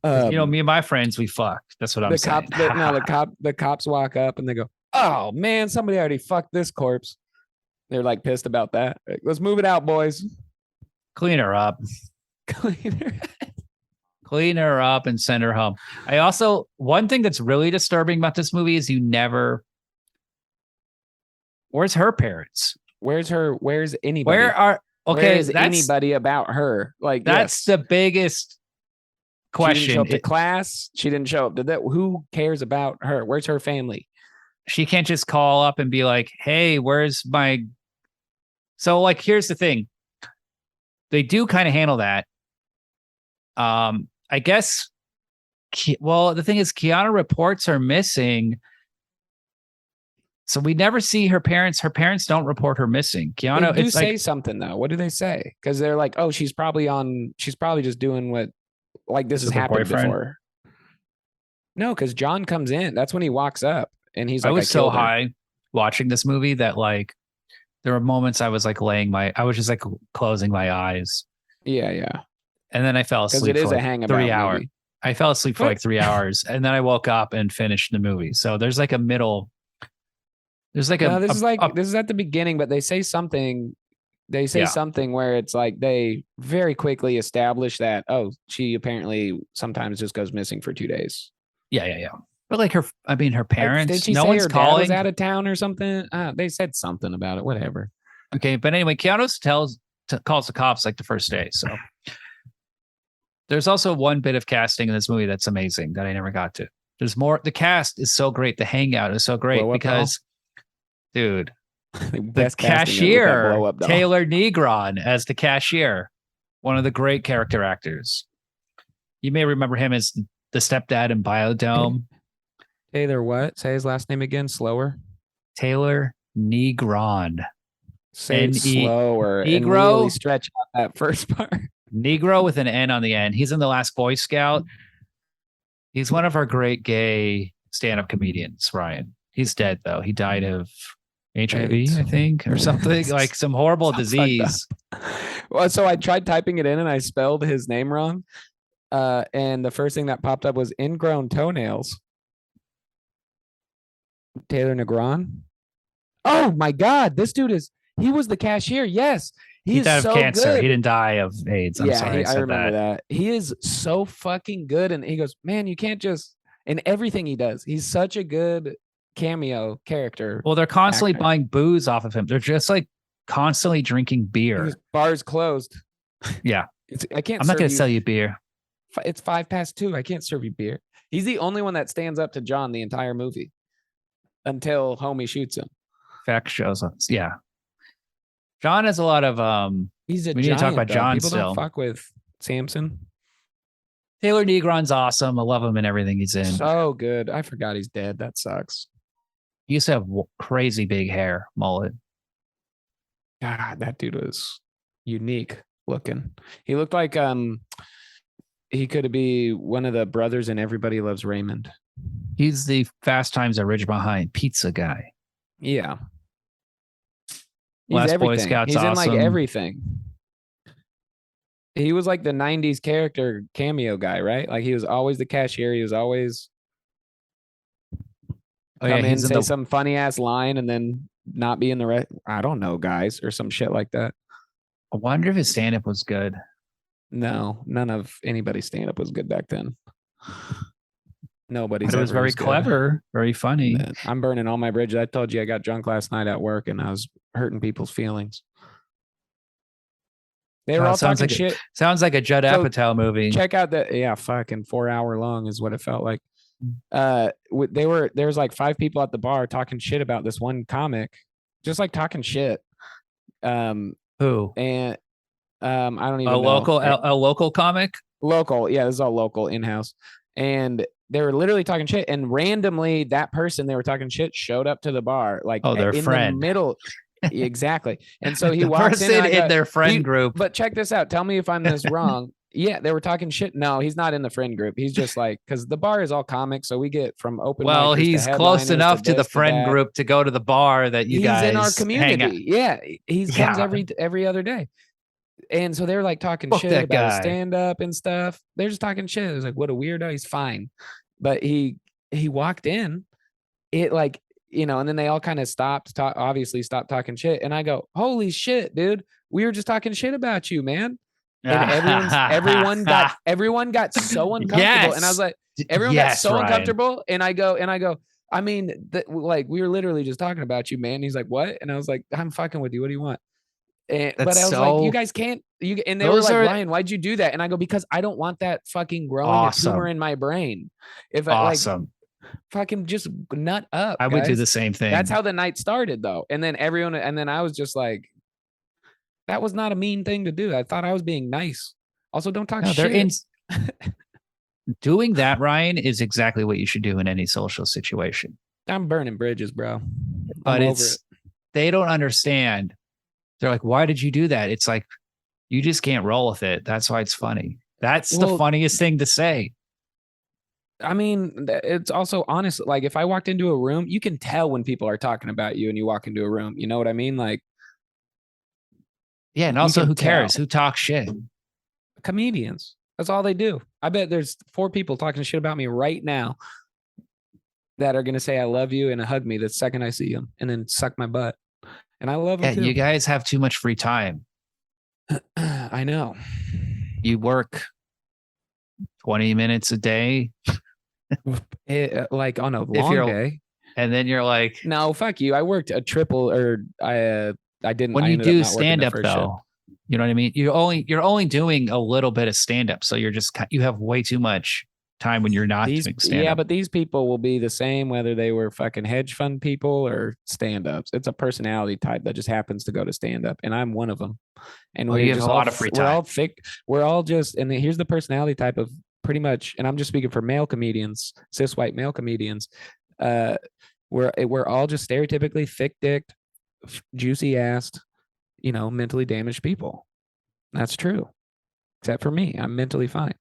me and my friends, we fucked. That's what I'm saying. The cops walk up and they go, "Oh man, somebody already fucked this corpse." They're like pissed about that. Like, let's move it out, boys. Clean her up. Clean her up and send her home. I also, one thing that's really disturbing about this movie is where's her parents? Where's anybody? Where is anybody about her? Like, that's the biggest question. She didn't show up to class. She didn't show up to that. Who cares about her? Where's her family? She can't just call up and be like, hey, where's my... So like, here's the thing. They do kind of handle that. I guess, well, the thing is, Keanu reports are missing. So we never see her parents. Her parents don't report her missing. Keanu, they do say something though. What do they say? Because they're like, oh, she's probably just doing what, like, this has happened before. No, because John comes in. That's when he walks up and he's like, I was so high watching this movie that like there were moments I was like I was just like closing my eyes. Yeah. And then I fell asleep for like 3 hours. Movie. I fell asleep for like 3 hours and then I woke up and finished the movie. So there's like a middle. There's like this is at the beginning, but they say something. They say something where it's like they very quickly establish that, oh, she apparently sometimes just goes missing for 2 days. Yeah. But like her parents. Did she say her dad was out of town or something? They said something about it. Whatever. Okay, but anyway, Keanu calls the cops like the first day. So there's also one bit of casting in this movie that's amazing that I never got to. There's more. The cast is so great. The hangout is so great because. Dude, the cashier, Taylor Negron as the cashier, one of the great character actors. You may remember him as the stepdad in Biodome. Taylor what? Say his last name again, slower. Taylor Negron. Say it slower Negro, and really stretch out that first part. Negro with an N on the end. He's in The Last Boy Scout. He's one of our great gay stand-up comedians, Ryan. He's dead, though. He died of HIV, I think, or something, like some horrible disease. Well, so I tried typing it in and I spelled his name wrong. And the first thing that popped up was ingrown toenails. Taylor Negron. Oh my God, this dude he was the cashier. Yes. He died of cancer. Good. He didn't die of AIDS. I'm sorry. I remember that. He is so fucking good. And he goes, man, you can't just, in everything he does, he's such a good cameo character. Well, they're constantly buying booze off of him. They're just like constantly drinking beer. His bar's closed. Yeah. I'm not going to sell you beer. It's 2:05. I can't serve you beer. He's the only one that stands up to John the entire movie until homie shoots him. Fact shows us. Yeah. John has a lot of he's a we need to talk about John People still. Don't fuck with Samson. Taylor Negron's awesome. I love him in everything he's in. So good. I forgot he's dead. That sucks. He used to have crazy big hair, mullet. God, that dude was unique looking. He looked like he could be one of the brothers in Everybody Loves Raymond. He's the Fast Times at Ridgemont pizza guy. Yeah. Last Boy Scout's He's awesome. in like everything. He was like the 90s character cameo guy, right? Like he was always the cashier. He was always come in, say some funny ass line and then not be in the rest. I don't know, guys, or some shit like that. I wonder if his stand-up was good. No, none of anybody's stand-up was good back then. Nobody's. But it was very clever, very funny. Man, I'm burning all my bridges. I told you I got drunk last night at work and I was hurting people's feelings. They were all talking shit. Sounds like a Judd Apatow movie. Check out fucking 4 hour long is what it felt like. There's like 5 people at the bar talking shit about this one comic, just like talking shit. Who? And I don't even know. A local comic? Local. Yeah, this is all local in-house. And they were literally talking shit. And randomly that person they were talking shit showed up to the bar. Like their in friend. The middle. Exactly. And so he walks in their friend group. But check this out. Tell me if I'm this wrong. Yeah, they were talking shit. No, he's not in the friend group. He's just like, because the bar is all comics, so we get from open. Well, he's close enough to the friend group to go to the bar that he's guys in our community. Yeah, comes every other day, and so they're like talking shit about stand up and stuff. They're just talking shit. It was like, what a weirdo. He's fine, but he walked in, it like and then they all kind of stopped talking shit, and I go, holy shit, dude, we were just talking shit about you, man. And everyone got so uncomfortable. Yes. And I was like, everyone got so uncomfortable. And I go, I mean, like, we were literally just talking about you, man. And he's like, what? And I was like, I'm fucking with you. What do you want? But I was like, you guys can't. And they were like, Ryan, why'd you do that? And I go, because I don't want that fucking growing a tumor in my brain. If I like fucking just nut up. I would do the same thing. That's how the night started, though. And then I was just like, that was not a mean thing to do. I thought I was being nice. Also, don't talk shit. Doing that, Ryan, is exactly what you should do in any social situation. I'm burning bridges, bro. But they don't understand. They're like, why did you do that? It's like, you just can't roll with it. That's why it's funny. That's the funniest thing to say. I mean, it's also honest. Like, if I walked into a room, you can tell when people are talking about you and you walk into a room. You know what I mean? Like, yeah, and also, who cares? Who talks shit? Comedians. That's all they do. I bet there's 4 people talking shit about me right now that are going to say I love you and hug me the second I see them and then suck my butt. And I love them too. You guys have too much free time. I know. You work 20 minutes a day. Like on a long day. And then you're like, no, fuck you. I worked a triple I didn't. When you do stand up though, you know what I mean? You're only doing a little bit of stand up. So you have way too much time when you're not doing stand up. Yeah, but these people will be the same whether they were fucking hedge fund people or stand ups. It's a personality type that just happens to go to stand up. And I'm one of them. And we have a lot of free time. We're all thick. We're all just, and here's the personality type of pretty much, and I'm just speaking for male comedians, cis white male comedians. We're all just stereotypically thick-dicked, juicy assed, mentally damaged people. That's true. Except for me. I'm mentally fine.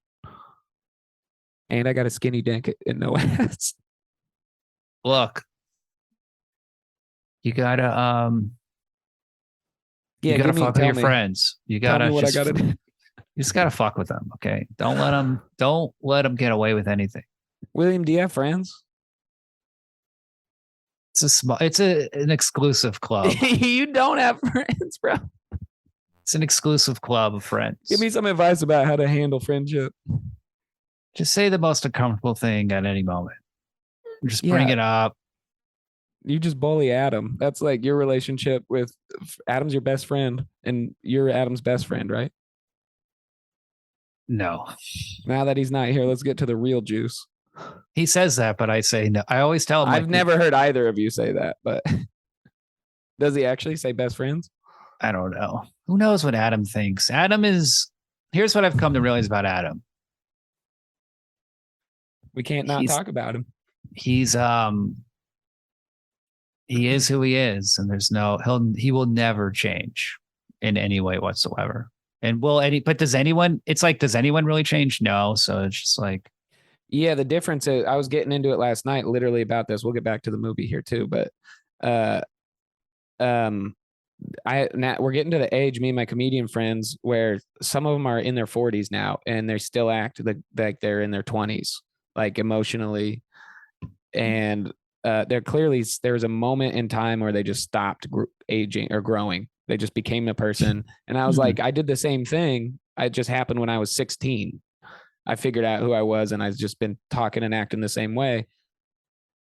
And I got a skinny dick and no ass. Look. You gotta you gotta fuck with your friends. You gotta what I gotta do. You just gotta fuck with them, okay? Don't let them get away with anything. William, do you have friends? It's an exclusive club. You don't have friends, bro. It's an exclusive club of friends. Give me some advice about how to handle friendship. Just say the most uncomfortable thing at any moment. Just bring it up. You just bully Adam. That's like your relationship with Adam's your best friend, and you're Adam's best friend, right? No. Now that he's not here, let's get to the real juice. He says that, but I say no. I always tell him. I've never heard either of you say that, but does he actually say best friends? I don't know. Who knows what Adam thinks? Here's what I've come to realize about Adam. We can't not talk about him. He is who he is, and he will never change in any way whatsoever. And does anyone really change? No. So it's just like, yeah, the difference is I was getting into it last night, literally about this. We'll get back to the movie here too, but we're getting to the age, me and my comedian friends, where some of them are in their 40s now and they still act like they're in their 20s, like emotionally. And there was a moment in time where they just stopped aging or growing. They just became a person. And I was like, I did the same thing. It just happened when I was 16. I figured out who I was, and I've just been talking and acting the same way.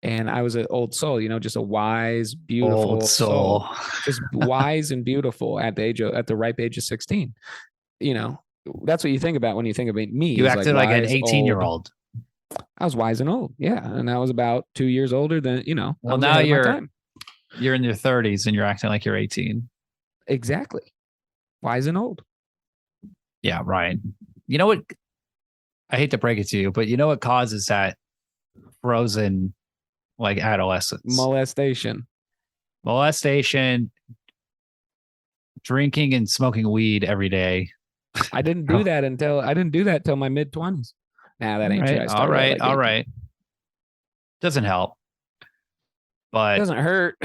And I was an old soul, just a wise, beautiful old soul. Just wise and beautiful at the ripe age of 16. that's what you think about when you think about me. You is acted like an 18-year-old. I was wise and old. Yeah. And I was about 2 years older than, well, now you're in your 30s and you're acting like you're 18. Exactly. Wise and old. Yeah, Ryan. You know what? I hate to break it to you, but you know what causes that frozen like adolescence? Molestation, drinking and smoking weed every day. I didn't do that till my mid-20s. Nah, that ain't true. All right. Doesn't help. But doesn't hurt.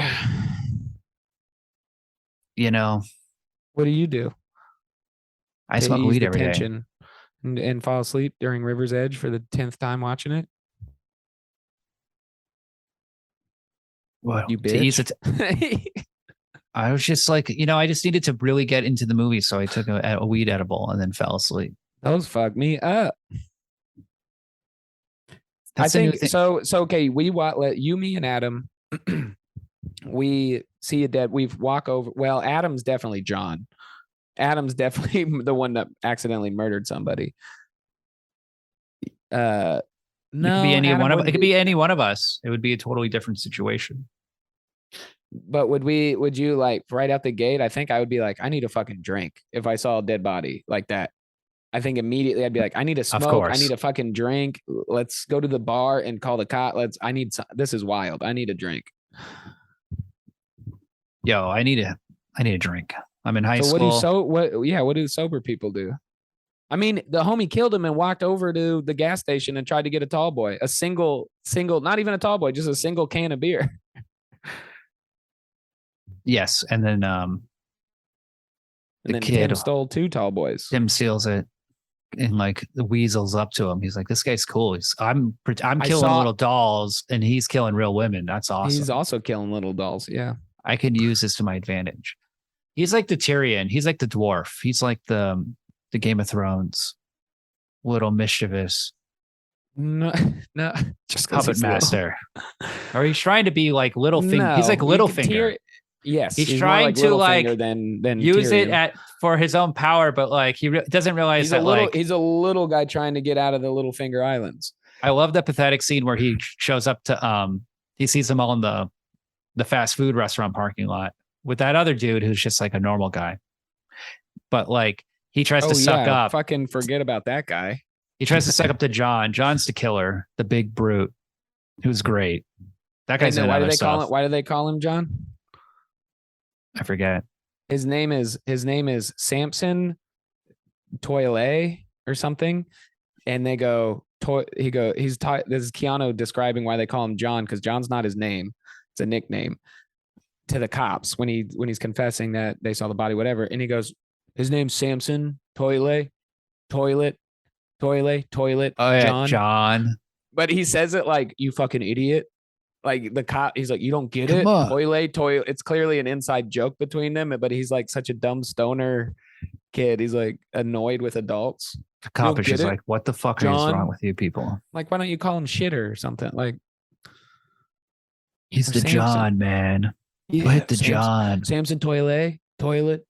What do you do? I smoke weed every day. And fall asleep during River's Edge for the 10th time watching it. Well, you bitch. I was just like, I just needed to really get into the movie, so I took a weed edible and then fell asleep. Those fucked me up. I think so. Okay, we let you, me, and Adam. We see we've walk over. Well, Adam's definitely John. Adam's definitely the one that accidentally murdered somebody. No, it could be any one of it. Could be any one of us. It would be a totally different situation. But would you like right out the gate? I think I would be like, I need a fucking drink if I saw a dead body like that. I think immediately I'd be like, I need a smoke. I need a fucking drink. Let's go to the bar and call the cop. This is wild. I need a drink. Yo, I need a drink. I'm in high school. What do sober people do? I mean, the homie killed him and walked over to the gas station and tried to get a tall boy, a single, not even a tall boy, just a single can of beer. Yes. And then, the kid Tim stole 2 tall boys. Tim steals it and like the weasels up to him. He's like, this guy's cool. I'm killing little dolls and he's killing real women. That's awesome. He's also killing little dolls. Yeah. I can use this to my advantage. He's like the Tyrion. He's like the dwarf. He's like the Game of Thrones, little mischievous. No, just puppet master. Or he's trying to be like Littlefinger. No, he's like Littlefinger. Yes, he's trying to like than use Tyrion. it for his own power, but like he doesn't realize he's a little guy trying to get out of the Littlefinger Islands. I love the pathetic scene where he shows up to he sees them all in the fast food restaurant parking lot with that other dude who's just like a normal guy, but like he tries to suck up. Fucking forget about that guy. He tries to suck up to John. John's the killer, the big brute, who's great. That guy's in other stuff. Why do they call him John? I forget. His name is Samson Toilet or something, and they go. This is Keanu describing why they call him John, because John's not his name; it's a nickname to the cops when he's confessing that they saw the body, whatever. And he goes, his name's Samson Toilet. Oh yeah, John. But he says it like, you fucking idiot. Like the cop, he's like, you don't get it. Toilet. It's clearly an inside joke between them, but he's like such a dumb stoner kid. He's like annoyed with adults. The cop is just like, what the fuck is wrong with you people? Like, why don't you call him shitter or something? Like, he's the Samson. John, man. Yeah, hit the John. Samson Toilet,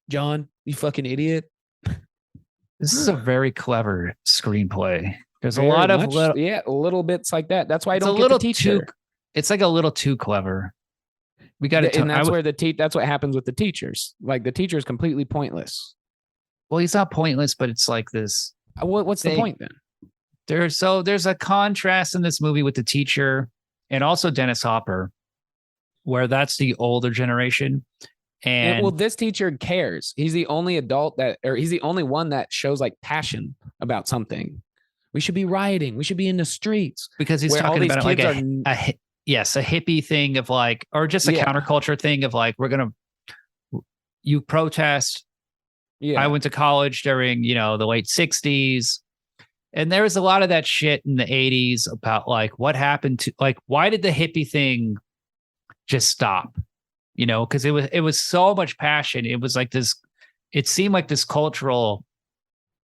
John, you fucking idiot. This is a very clever screenplay. There's a lot of little bits like that. That's why I don't get the teacher. It's like a little too clever. We got to, and that's where that's what happens with the teachers. Like the teacher is completely pointless. Well, he's not pointless, but it's like this. What's the point then? There's a contrast in this movie with the teacher and also Dennis Hopper, where that's the older generation. And this teacher cares. He's the only adult he's the only one that shows like passion about something. We should be rioting. We should be in the streets, because he's talking about like a hippie thing of like, or just a counterculture thing of like, you protest. Yeah. I went to college during, the late 60s. And there was a lot of that shit in the 80s about like what happened to, like, why did the hippie thing just stop? Because it was so much passion. It was like this, it seemed like this cultural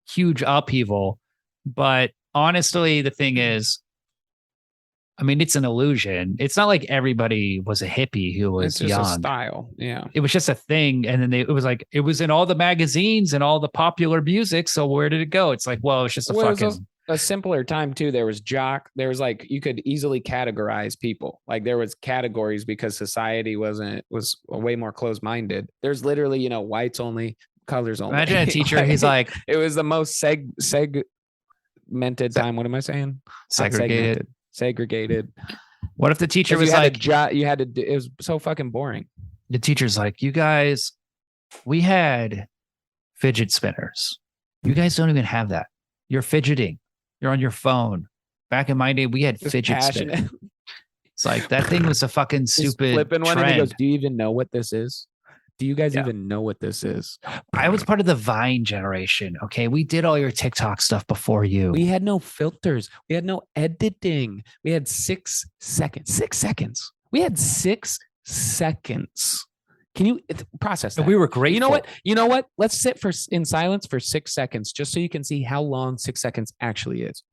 huge upheaval. But honestly, the thing is, I mean, it's an illusion. It's not like everybody was a hippie who was It's just young. a style. Yeah. It was just a thing. And then it was like, it was in all the magazines and all the popular music. So where did it go? It's like, well, it's just a simpler time too. There was jock. There was like, you could easily categorize people. Like there was categories because society was way more closed-minded. There's literally, whites only, colors only. Imagine a teacher. He's like, it was the most segmented time. What am I saying? Segregated. What if the teacher was like, you had to do, it was so fucking boring. The teacher's like, you guys, we had fidget spinners. You guys don't even have that. You're fidgeting. You're on your phone. Back in my day, we had fidget spinners. It's like, that thing was a fucking stupid flipping one, and he trend. goes, do you even know what this is? Do you guys even know what this is? I was part of the Vine generation. Okay. We did all your TikTok stuff before you. We had no filters. We had no editing. We had 6 seconds. 6 seconds. We had 6 seconds. Can you process that? We were great. You know what? Let's sit in silence for 6 seconds just so you can see how long 6 seconds actually is.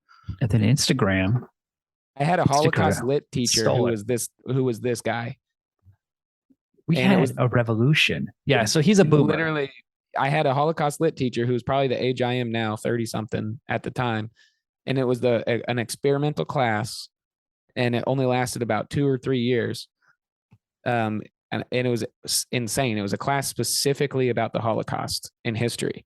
And then Instagram. I had a Holocaust lit teacher who was this guy. We had a revolution. Yeah. So he's a boomer. Literally, I had a Holocaust lit teacher who was probably the age I am now, 30 something at the time. And it was an experimental class, and it only lasted about 2 or 3 years. And it was insane. It was a class specifically about the Holocaust in history,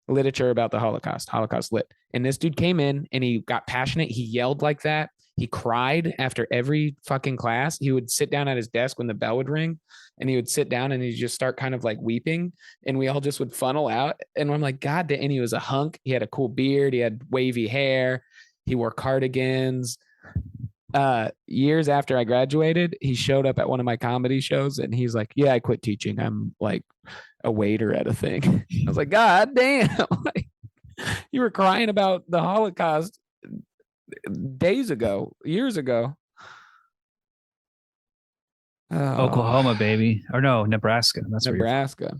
literature about the Holocaust lit. And this dude came in and he got passionate. He yelled like that. He cried after every fucking class. He would sit down at his desk when the bell would ring, and he would sit down and he'd just start kind of like weeping, and we all just would funnel out. And I'm like, God damn. And he was a hunk. He had a cool beard. He had wavy hair. He wore cardigans. Years after I graduated, he showed up at one of my comedy shows, and he's like, yeah, I quit teaching. I'm like a waiter at a thing. I was like, God damn. Like, you were crying about the Holocaust years ago. Oklahoma, baby. Or no, Nebraska. That's Nebraska.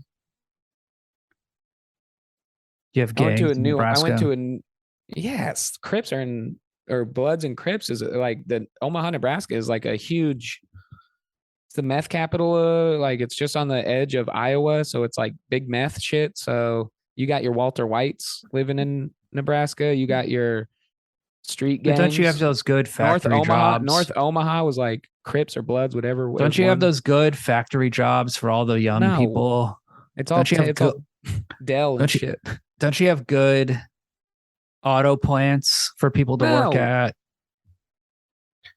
You have gangs in Nebraska? Yes, Crips or Bloods and Crips is like the Omaha, Nebraska is like a huge, it's the meth capital. Like it's just on the edge of Iowa. So it's like big meth shit. So you got your Walter Whites living in Nebraska. You got your street gangs. But don't you have those good factory jobs? North Omaha was like Crips or Bloods, whatever. Don't you have those good factory jobs for all the young people? It's all Dell and shit. Don't you have good auto plants for people to work at?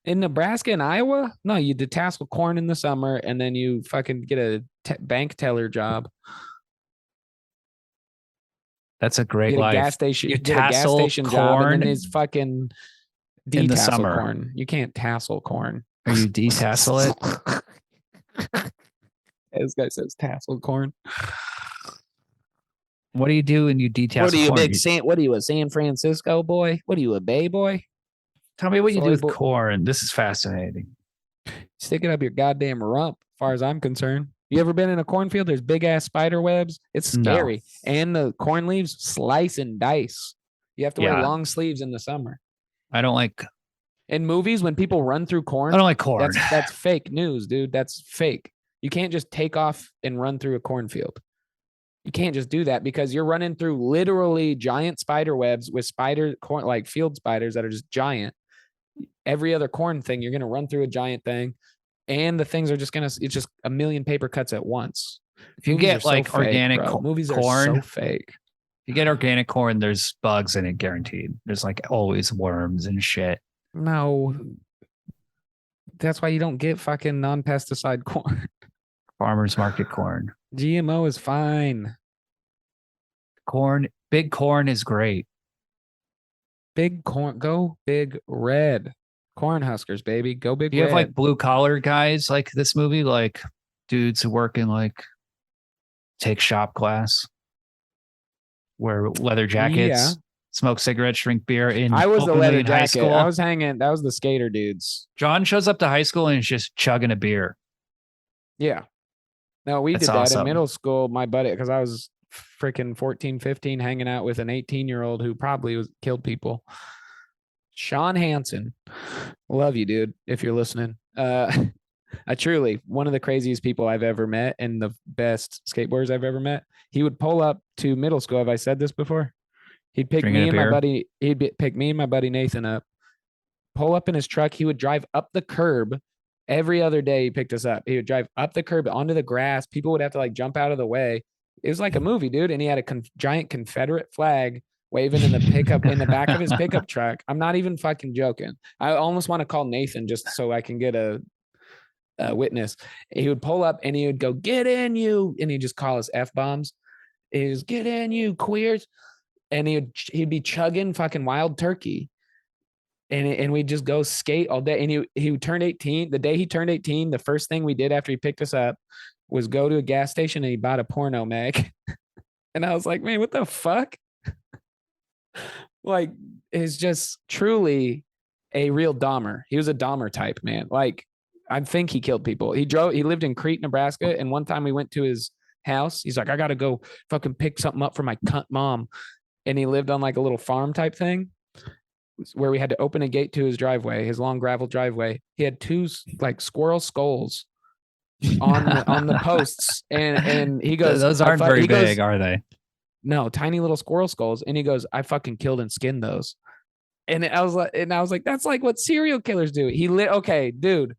In Nebraska and Iowa? No, you detassel corn in the summer, and then you fucking get a bank teller job. That's a great life. Gas station, you get a gas station corn job, and then is fucking in the summer. Corn. You can't tassel corn. Or you detassel it. This guy says tassel corn. What do you do when you detassel corn? What are you, a San Francisco boy? What are you, a Bay boy? Tell me what you do with corn. This is fascinating. Stick it up your goddamn rump, as far as I'm concerned. You ever been in a cornfield? There's big ass spider webs. It's scary. No. And the corn leaves slice and dice. You have to wear long sleeves in the summer. I don't like. In movies, when people run through corn, I don't like corn. That's fake news, dude. That's fake. You can't just take off and run through a cornfield. You can't just do that because you're running through literally giant spider webs with corn, like field spiders that are just giant. Every other corn thing, you're going to run through a giant thing. And the things are just it's just a million paper cuts at once. If you get like organic corn, movies are so fake. If you get organic corn, there's bugs in it, guaranteed. There's like always worms and shit. No, that's why you don't get fucking non-pesticide corn. Farmers market corn. GMO is fine. Big corn is great. Big corn, go big red. Corn huskers, baby. Go big red. You have like blue collar guys like this movie, like dudes who work in like take shop class, wear leather jackets, smoke cigarettes, drink beer. I was the leather jacket. School. I was hanging. That was the skater dudes. John shows up to high school and is just chugging a beer. Yeah. No, we did that in middle school. My buddy, because I was freaking 14, 15, hanging out with an 18-year-old who probably killed people. Sean Hansen. Love you, dude, if you're listening. I truly, one of the craziest people I've ever met and the best skateboarders I've ever met. He would pull up to middle school. Have I said this before? He'd pick me and my buddy. Pick me and my buddy Nathan up, pull up in his truck. He would drive up the curb every other day. He picked us up. He would drive up the curb onto the grass. People would have to like jump out of the way. It was like a movie, dude. And he had a giant Confederate flag waving in the pickup in the back of his pickup truck. I'm not even fucking joking. I almost want to call Nathan just so I can get a witness. He would pull up and he would go, "Get in, you," and he'd just call us F-bombs. He was, "Get in, you queers," and he'd be chugging fucking Wild Turkey, and we'd just go skate all day. And he turned 18. The day he turned 18, the first thing we did after he picked us up was go to a gas station and he bought a porno mag. And I was like, man, what the fuck? Like, is just truly a real Dahmer. He was a Dahmer type, man. Like, I think he killed people. He lived in Crete, Nebraska. And one time we went to his house. He's like, I got to go fucking pick something up for my cunt mom. And he lived on like a little farm type thing where we had to open a gate to his driveway, his long gravel driveway. He had two like squirrel skulls on the posts. And he goes, those aren't very big, are they? No, tiny little squirrel skulls. And he goes, I fucking killed and skinned those. And I was like, that's like what serial killers do. Okay, dude.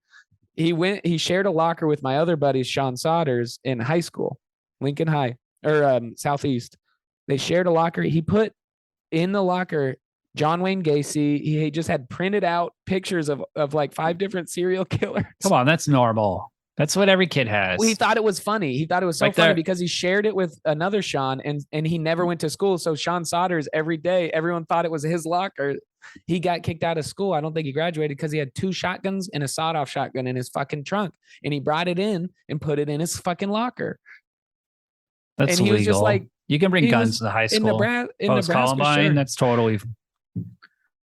He shared a locker with my other buddy, Sean Sodders, in high school, Lincoln High or Southeast. They shared a locker. He put in the locker John Wayne Gacy. He just had printed out pictures of like 5 different serial killers. Come on, that's normal. That's what every kid has. Well, he thought it was funny. He thought it was so funny because he shared it with another Sean and he never went to school. So Sean Sodders, every day, everyone thought it was his locker. He got kicked out of school. I don't think he graduated because he had 2 shotguns and a sawed-off shotgun in his fucking trunk. And he brought it in and put it in his fucking locker. That's and he legal. Was just like, you can bring guns to the high school. In Nebraska, sure. That's totally.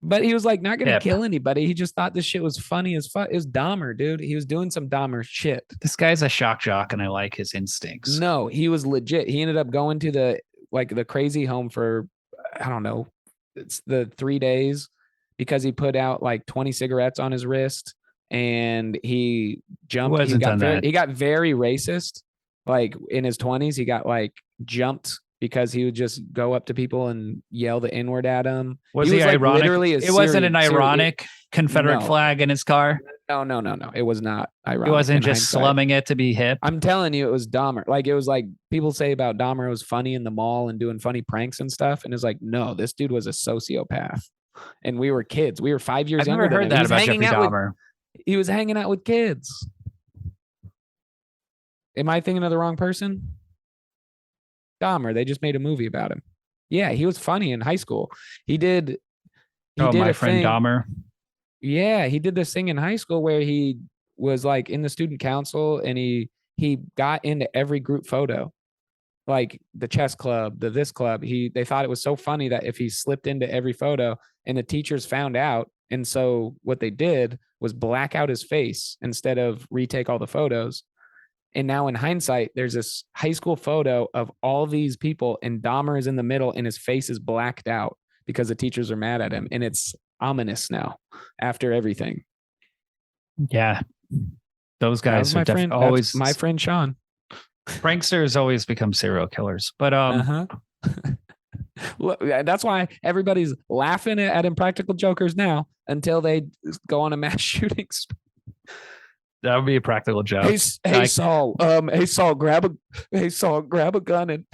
But he was like not going to kill anybody. He just thought this shit was funny as fuck. It was Dahmer, dude. He was doing some Dahmer shit. This guy's a shock jock, and I like his instincts. No, he was legit. He ended up going to the crazy home for, I don't know, it's the 3 days because he put out like 20 cigarettes on his wrist and he jumped. He got very racist. Like in his 20s, he got like jumped because he would just go up to people and yell the N-word at them. Was he like ironic? It wasn't an ironic Confederate flag in his car? No. It was not ironic. He wasn't just slumming it to be hip. I'm telling you, it was Dahmer. Like, it was like people say about Dahmer, it was funny in the mall and doing funny pranks and stuff. And it's like, no, this dude was a sociopath. And we were kids. We were 5 years younger. I've never heard that about Jeffrey Dahmer. He was hanging out with kids. Am I thinking of the wrong person? Dahmer. They just made a movie about him. Yeah, he was funny in high school. He did my friend Dahmer. Yeah, he did this thing in high school where he was like in the student council and he got into every group photo, like the chess club, the this club. They thought it was so funny that if he slipped into every photo and the teachers found out, and so what they did was black out his face instead of retake all the photos. And now in hindsight, there's this high school photo of all these people and Dahmer is in the middle and his face is blacked out because the teachers are mad at him. And it's ominous now after everything. Yeah. Those guys are always my friend Sean. Pranksters always become serial killers. But that's why everybody's laughing at Impractical Jokers now until they go on a mass shooting. That would be a practical joke. Hey Saul, grab a gun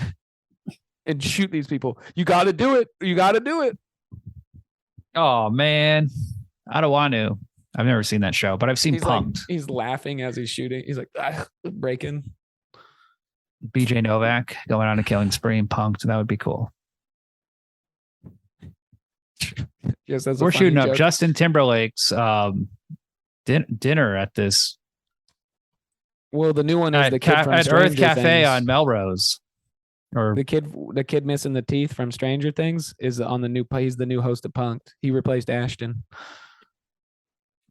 and shoot these people. You got to do it. Oh man, I don't want to. I've never seen that show, but I've seen Punk'd. He's laughing as he's shooting. He's like breaking. BJ Novak going on a killing spree in Punk'd. That would be cool. Yes, we're shooting up Justin Timberlake's dinner at this. Well, the new one is the kid from at Stranger Earth Cafe Things. on Melrose. Or the kid missing the teeth from Stranger Things is on the new. He's the new host of Punk'd. He replaced Ashton.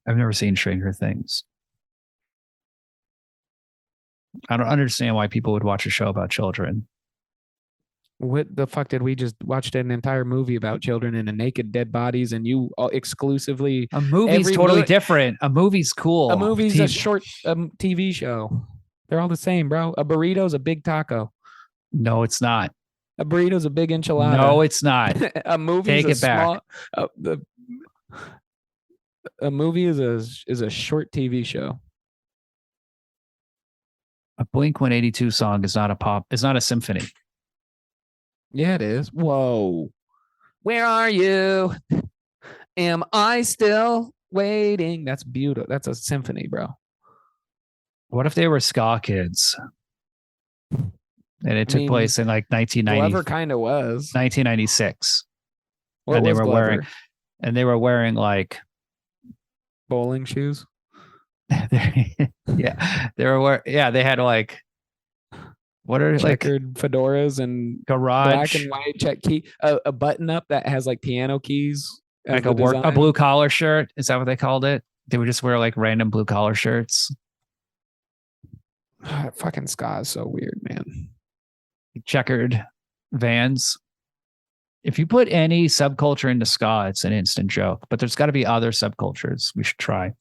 I've never seen Stranger Things. I don't understand why people would watch a show about children. What the fuck did we just watch an entire movie about children and naked dead bodies and you exclusively A movie's every totally different. A movie's a cool. movie's a short TV show. They're all the same, bro. A burrito's a big taco. No, it's not. A burrito's a big enchilada. No, it's not. A movie's Take it back. A movie is a short TV show. A Blink-182 song is not a pop. It's not a symphony. Yeah, it is. Whoa. Where are you? Am I still waiting? That's beautiful. That's a symphony, bro. What if they were ska kids? And it took place in like 1990. Glover kind of was. 1996. What and was Glover? They were wearing like bowling shoes. Yeah. They had like what are checkered fedoras and garage black and white check key, a button up that has like piano keys, like a blue collar shirt. Is that what they called it? They would just wear like random blue collar shirts. Fucking ska is so weird, man. Checkered Vans. If you put any subculture into ska, it's an instant joke. But there's got to be other subcultures we should try.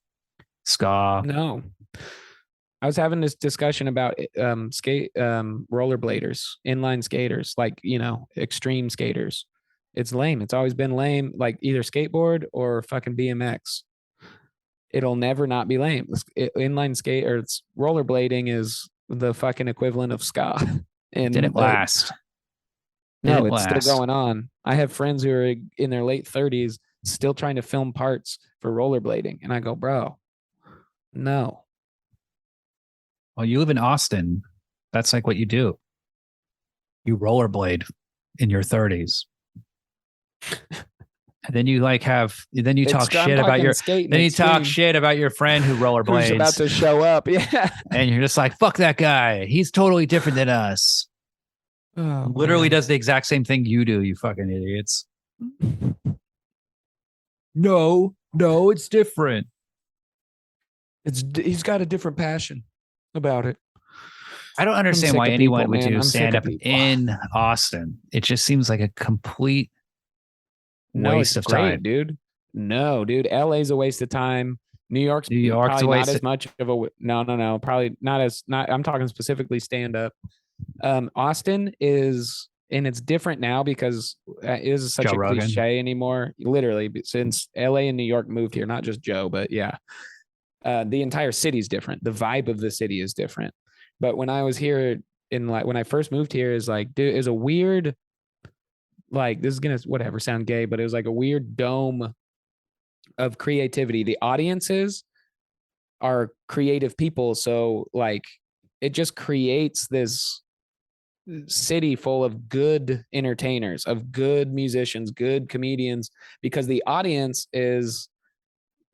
Ska. No. I was having this discussion about rollerbladers, inline skaters, like, extreme skaters. It's lame. It's always been lame, like either skateboard or fucking BMX. It'll never not be lame. Inline skate or it's rollerblading is the fucking equivalent of ska. And didn't last. No, it's still going on. I have friends who are in their late 30s still trying to film parts for rollerblading. And I go, bro, no. Well, you live in Austin. That's like what you do. You rollerblade in your 30s. And then you talk shit about your friend who rollerblades. Who's about to show up. Yeah. And you're just like, fuck that guy. He's totally different than us. Oh, literally does the exact same thing you do, you fucking idiots. No, it's different. He's got a different passion about it. I don't understand why anyone would do stand up in Austin. It just seems like a complete waste of time, dude. No, dude. LA's a waste of time. New York's probably not as much of a no. Probably not. I'm talking specifically stand up. Austin is, and it's different now because it is such a cliche anymore. Literally, since LA and New York moved here, not just Joe, but yeah. The entire city's different. The vibe of the city is different. But when I was here when I first moved here, is like, dude, is a weird, like, this is gonna sound gay, but it was like a weird dome of creativity. The audiences are creative people, so like it just creates this city full of good entertainers, of good musicians, good comedians, because the audience is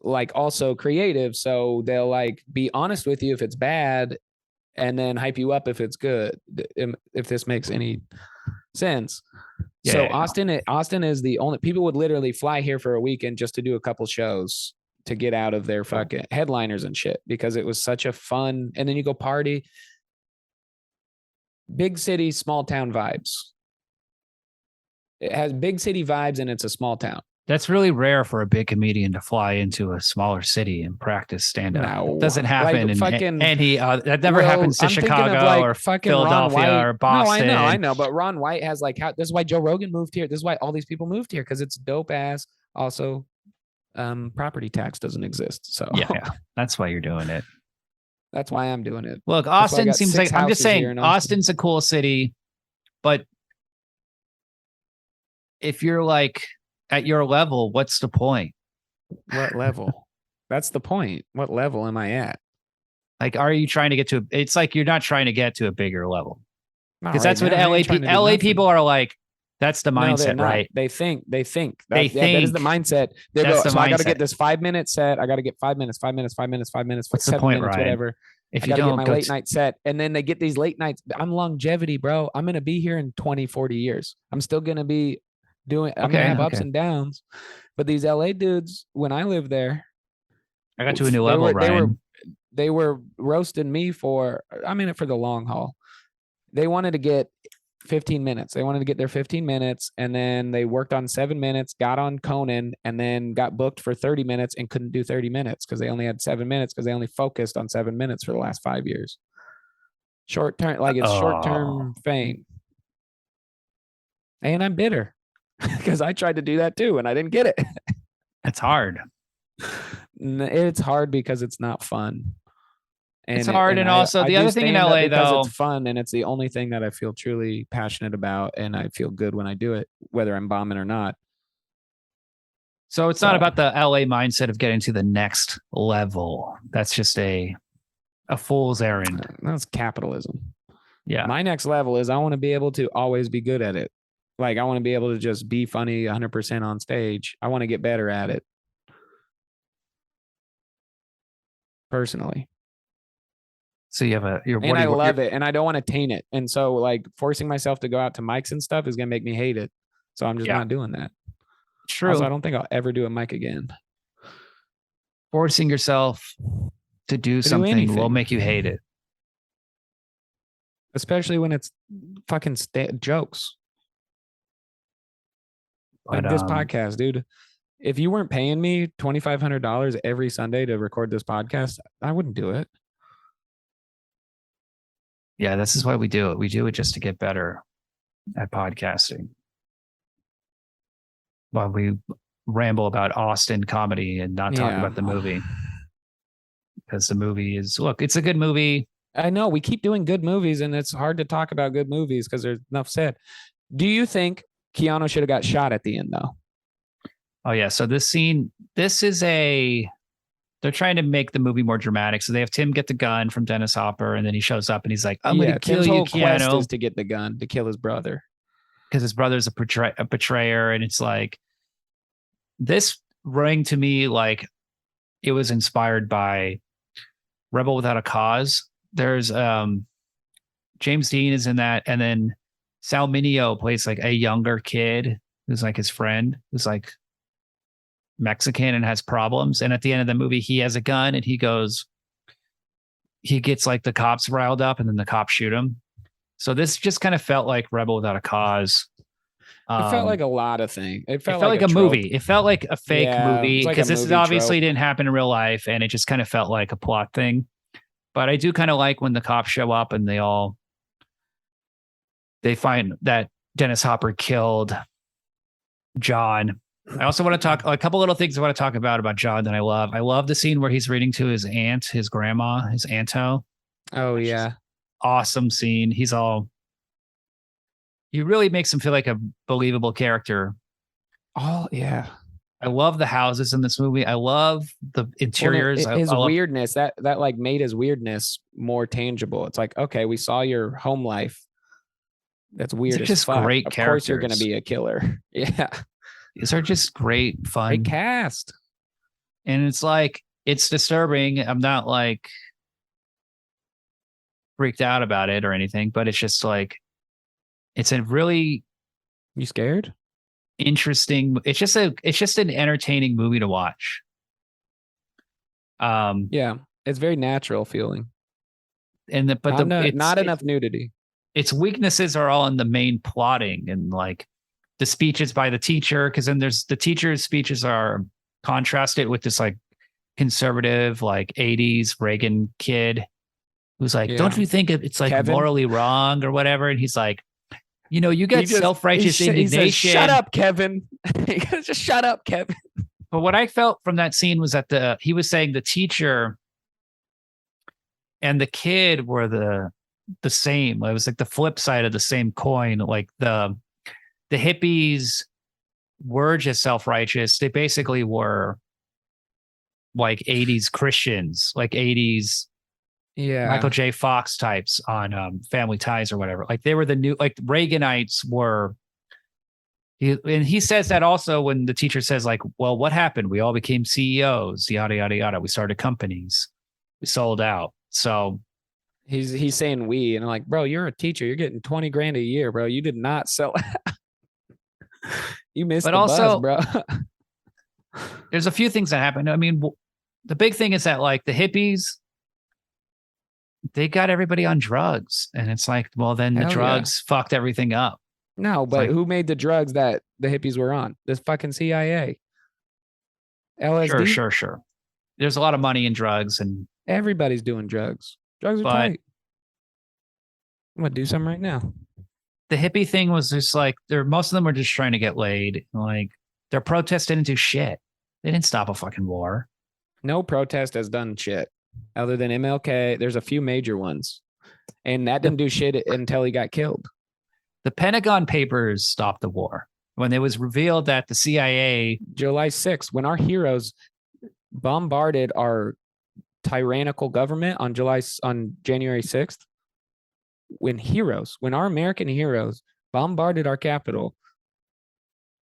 like also creative, so they'll like be honest with you if it's bad and then hype you up if it's good, if this makes any sense. So Austin is the only, people would literally fly here for a weekend just to do a couple shows to get out of their fucking headliners and shit, because it was such a fun, and then you go party. Big city, small town vibes. It has big city vibes and it's a small town. That's really rare for a big comedian to fly into a smaller city and practice stand-up. No, it doesn't happen that never happens to Chicago or Philadelphia or Boston. No, I know. But Ron White has like, this is why Joe Rogan moved here. This is why all these people moved here, because it's dope ass. Also, property tax doesn't exist. So yeah, that's why you're doing it. That's why I'm doing it. Look, Austin seems like, I'm just saying, Austin's a cool city, but if you're like at your level, what's the point? What level? That's the point. What level am I at? Like, are you trying to get to? It's like you're not trying to get to a bigger level, because that's what LA people are like. That's the mindset, right? They think that is the mindset. They go, so I got to get this 5-minute set. I got to get 5 minutes. What's the point, Ryan? Whatever. If you don't get my late night set, and then they get these late nights. I'm longevity, bro. I'm going to be here in 20, 40 years. I'm still going to be doing, I'm going to have ups and downs. But these LA dudes, when I lived there, I got to a new level, Ryan. They were roasting me for, I'm in it for the long haul. They wanted to get 15 minutes. They wanted to get their 15 minutes, and then they worked on 7 minutes, got on Conan, and then got booked for 30 minutes and couldn't do 30 minutes because they only had 7 minutes because they only focused on 7 minutes for the last 5 years. Short term, like it's short term fame. And I'm bitter because I tried to do that too and I didn't get it. It's hard. It's hard because it's not fun. And it's hard. And also the other thing in LA, because it's fun and it's the only thing that I feel truly passionate about. And I feel good when I do it, whether I'm bombing or not. So it's not about the LA mindset of getting to the next level. That's just a fool's errand. That's capitalism. Yeah. My next level is I want to be able to always be good at it. Like I want to be able to just be funny 100% on stage. I want to get better at it. Personally. So you have and I love it and I don't want to taint it. And so like forcing myself to go out to mics and stuff is going to make me hate it. So I'm just not doing that. True. Also, I don't think I'll ever do a mic again. Forcing yourself to do something will make you hate it. Especially when it's fucking jokes. Like this podcast, dude. If you weren't paying me $2,500 every Sunday to record this podcast, I wouldn't do it. Yeah, this is why we do it. We do it just to get better at podcasting. While we ramble about Austin comedy and not talk about the movie. Because the movie is, look, it's a good movie. I know we keep doing good movies and it's hard to talk about good movies because there's enough said. Do you think Keanu should have got shot at the end though? Oh yeah. So this scene, they're trying to make the movie more dramatic. So they have Tim get the gun from Dennis Hopper, and then he shows up and he's like, I'm going to kill you, Keanu. Quest is to get the gun to kill his brother. Because his brother's a betrayer. And it's like, this rang to me like it was inspired by Rebel Without a Cause. There's James Dean is in that. And then Sal Mineo plays like a younger kid who's like his friend, who's like Mexican and has problems. And at the end of the movie, he has a gun and he gets like the cops riled up and then the cops shoot him. So this just kind of felt like Rebel Without a Cause. It felt like a lot of things. It felt like a movie. It felt like a fake movie because like this obviously didn't happen in real life. And it just kind of felt like a plot thing. But I do kind of like when the cops show up and they find that Dennis Hopper killed John. I also want to talk a couple little things I want to talk about John that I love. I love the scene where he's reading to his aunt, his grandma, his Anto. Oh yeah. Awesome scene. He really makes him feel like a believable character. Oh yeah. I love the houses in this movie. I love the interiors. His weirdness that like made his weirdness more tangible. It's like, okay, we saw your home life. That's weird. These are just great characters. Of course you're going to be a killer. Yeah. These are just great, fun. Great cast. And it's like, it's disturbing. I'm not like freaked out about it or anything, but it's just like, it's a really. You scared? Interesting. It's just an entertaining movie to watch. Yeah, it's very natural feeling. And not enough nudity. Its weaknesses are all in the main plotting and like the speeches by the teacher, because then there's the teacher's speeches are contrasted with this like conservative like 80s Reagan kid who's like, don't you think it's like Kevin? Morally wrong or whatever? And he's like, you get self-righteous indignation. He says, shut up, Kevin. Just shut up, Kevin. But what I felt from that scene was that he was saying the teacher and the kid were the same. It was like the flip side of the same coin. Like the hippies were just self-righteous. They basically were like 80s Christians, like 80s Michael J. Fox types on Family Ties or whatever. Like they were the new, like Reaganites were. And he says that also when the teacher says like, well, what happened? We all became CEOs, yada, yada, yada. We started companies. We sold out. So he's saying we, and I'm like, bro, you're a teacher. You're getting 20 grand a year, bro. You did not sell. You missed the buzz, bro. There's a few things that happened. I mean, the big thing is that like the hippies, they got everybody on drugs, and it's like, well, then the drugs fucked everything up. No, but who made the drugs that the hippies were on? This fucking CIA. LSD. Sure. There's a lot of money in drugs, and everybody's doing drugs. Drugs are tight. I'm gonna do some right now. The hippie thing was just like most of them were just trying to get laid. Like their protest didn't do shit. They didn't stop a fucking war. No protest has done shit other than MLK. There's a few major ones, and that didn't do shit until he got killed. The Pentagon Papers stopped the war when it was revealed that the CIA, July 6th, when our heroes bombarded our tyrannical government on January 6th. When our American heroes bombarded our capital,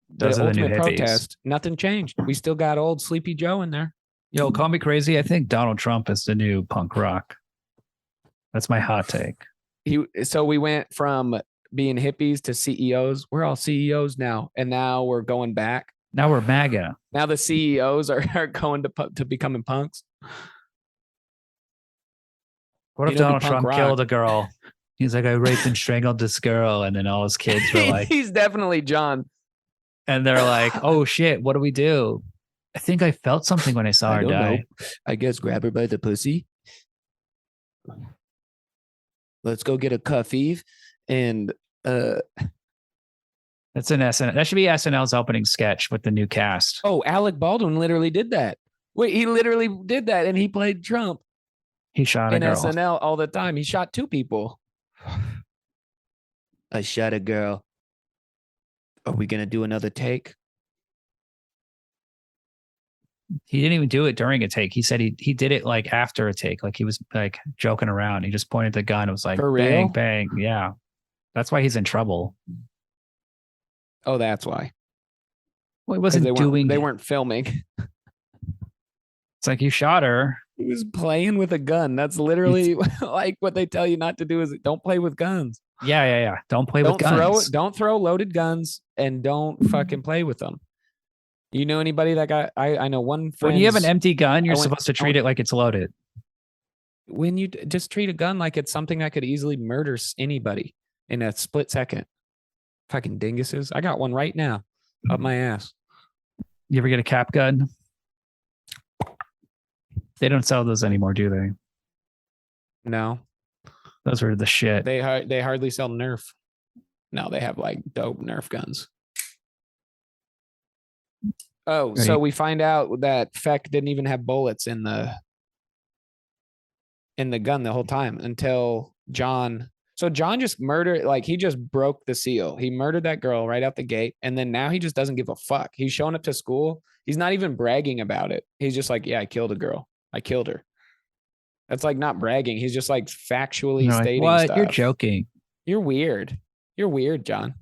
those the are the new ultimate hippies. Protest, nothing changed. We still got old Sleepy Joe in there. Yo, call me crazy. I think Donald Trump is the new punk rock. That's my hot take. So we went from being hippies to CEOs. We're all CEOs now, and now we're going back. Now we're MAGA. Now the CEOs are going to becoming punks. What if Donald Trump killed a girl? He's like, I raped and strangled this girl, and then all his kids were like, he's definitely John. And they're like, oh shit, what do we do? I think I felt something when I saw her die. Know. I guess grab her by the pussy. Let's go get a cuff-eve and that's an SNL. That should be SNL's opening sketch with the new cast. Oh, Alec Baldwin literally did that. Wait, he literally did that, and he played Trump. He shot a girl. In SNL all the time. He shot 2 people. I shot a girl. Are we gonna do another take? He didn't even do it during a take. He said he did it like after a take. Like he was like joking around. He just pointed the gun. It was like for bang, real? Bang. Yeah. That's why he's in trouble. Oh, that's why. Well, he wasn't doing. They weren't filming. It's like you shot her. He was playing with a gun. That's literally like what they tell you not to do is don't play with guns. Yeah. Don't play with guns. Don't throw loaded guns, and don't fucking play with them. You know anybody that got? I know one friend. When you have an empty gun, you're supposed to treat it like it's loaded. When you just treat a gun like it's something that could easily murder anybody in a split second. Fucking dinguses. I got one right now up my ass. You ever get a cap gun? They don't sell those anymore, do they? No. Those are the shit. They hardly sell Nerf. No, they have like dope Nerf guns. Oh, so we find out that Feck didn't even have bullets in the gun the whole time until John. So John just murdered, like he just broke the seal. He murdered that girl right out the gate. And then now he just doesn't give a fuck. He's showing up to school. He's not even bragging about it. He's just like, yeah, I killed a girl. I killed her. That's like not bragging. He's just like factually stating what? Stuff. You're joking. You're weird. You're weird, John.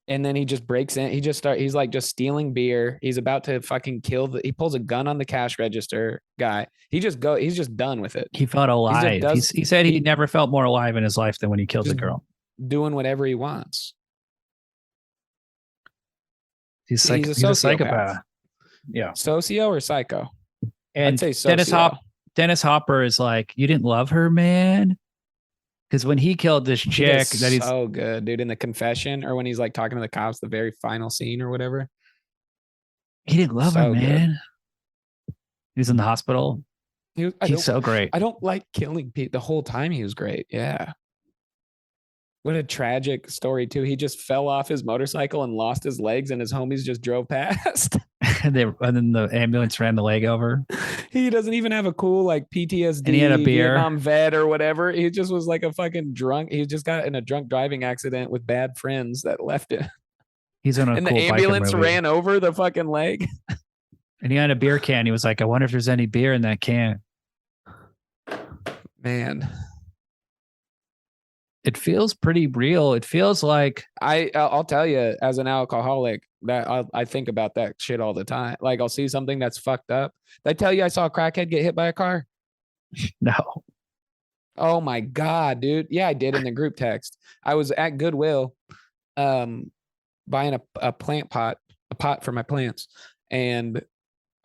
And then he just breaks in. He's like just stealing beer. He's about to fucking he pulls a gun on the cash register guy. He's just done with it. He felt alive. He said he never felt more alive in his life than when he kills a girl. Doing whatever he wants. He's a psychopath. Yeah. Socio or psycho? And I'd say Dennis Hopper is like, you didn't love her, man. Because when he killed this chick, he's so good, dude. In the confession, or when he's like talking to the cops, the very final scene or whatever. He didn't love her, man. He was in the hospital. He's so great. I don't like killing people. The whole time he was great. Yeah. What a tragic story too. He just fell off his motorcycle and lost his legs, and his homies just drove past. and then the ambulance ran the leg over. He doesn't even have a cool like PTSD and he had a beer. Vietnam vet or whatever. He just was like a fucking drunk. He just got in a drunk driving accident with bad friends that left it. He's on a and cool the ambulance ran over the fucking leg. And he had a beer can. He was like, I wonder if there's any beer in that can. Man. It feels pretty real. It feels like I'll tell you, as an alcoholic, that I think about that shit all the time. Like I'll see something that's fucked up. Did I tell you I saw a crackhead get hit by a car? No. Oh my God, dude. Yeah, I did in the group text. I was at Goodwill, buying a pot for my plants, and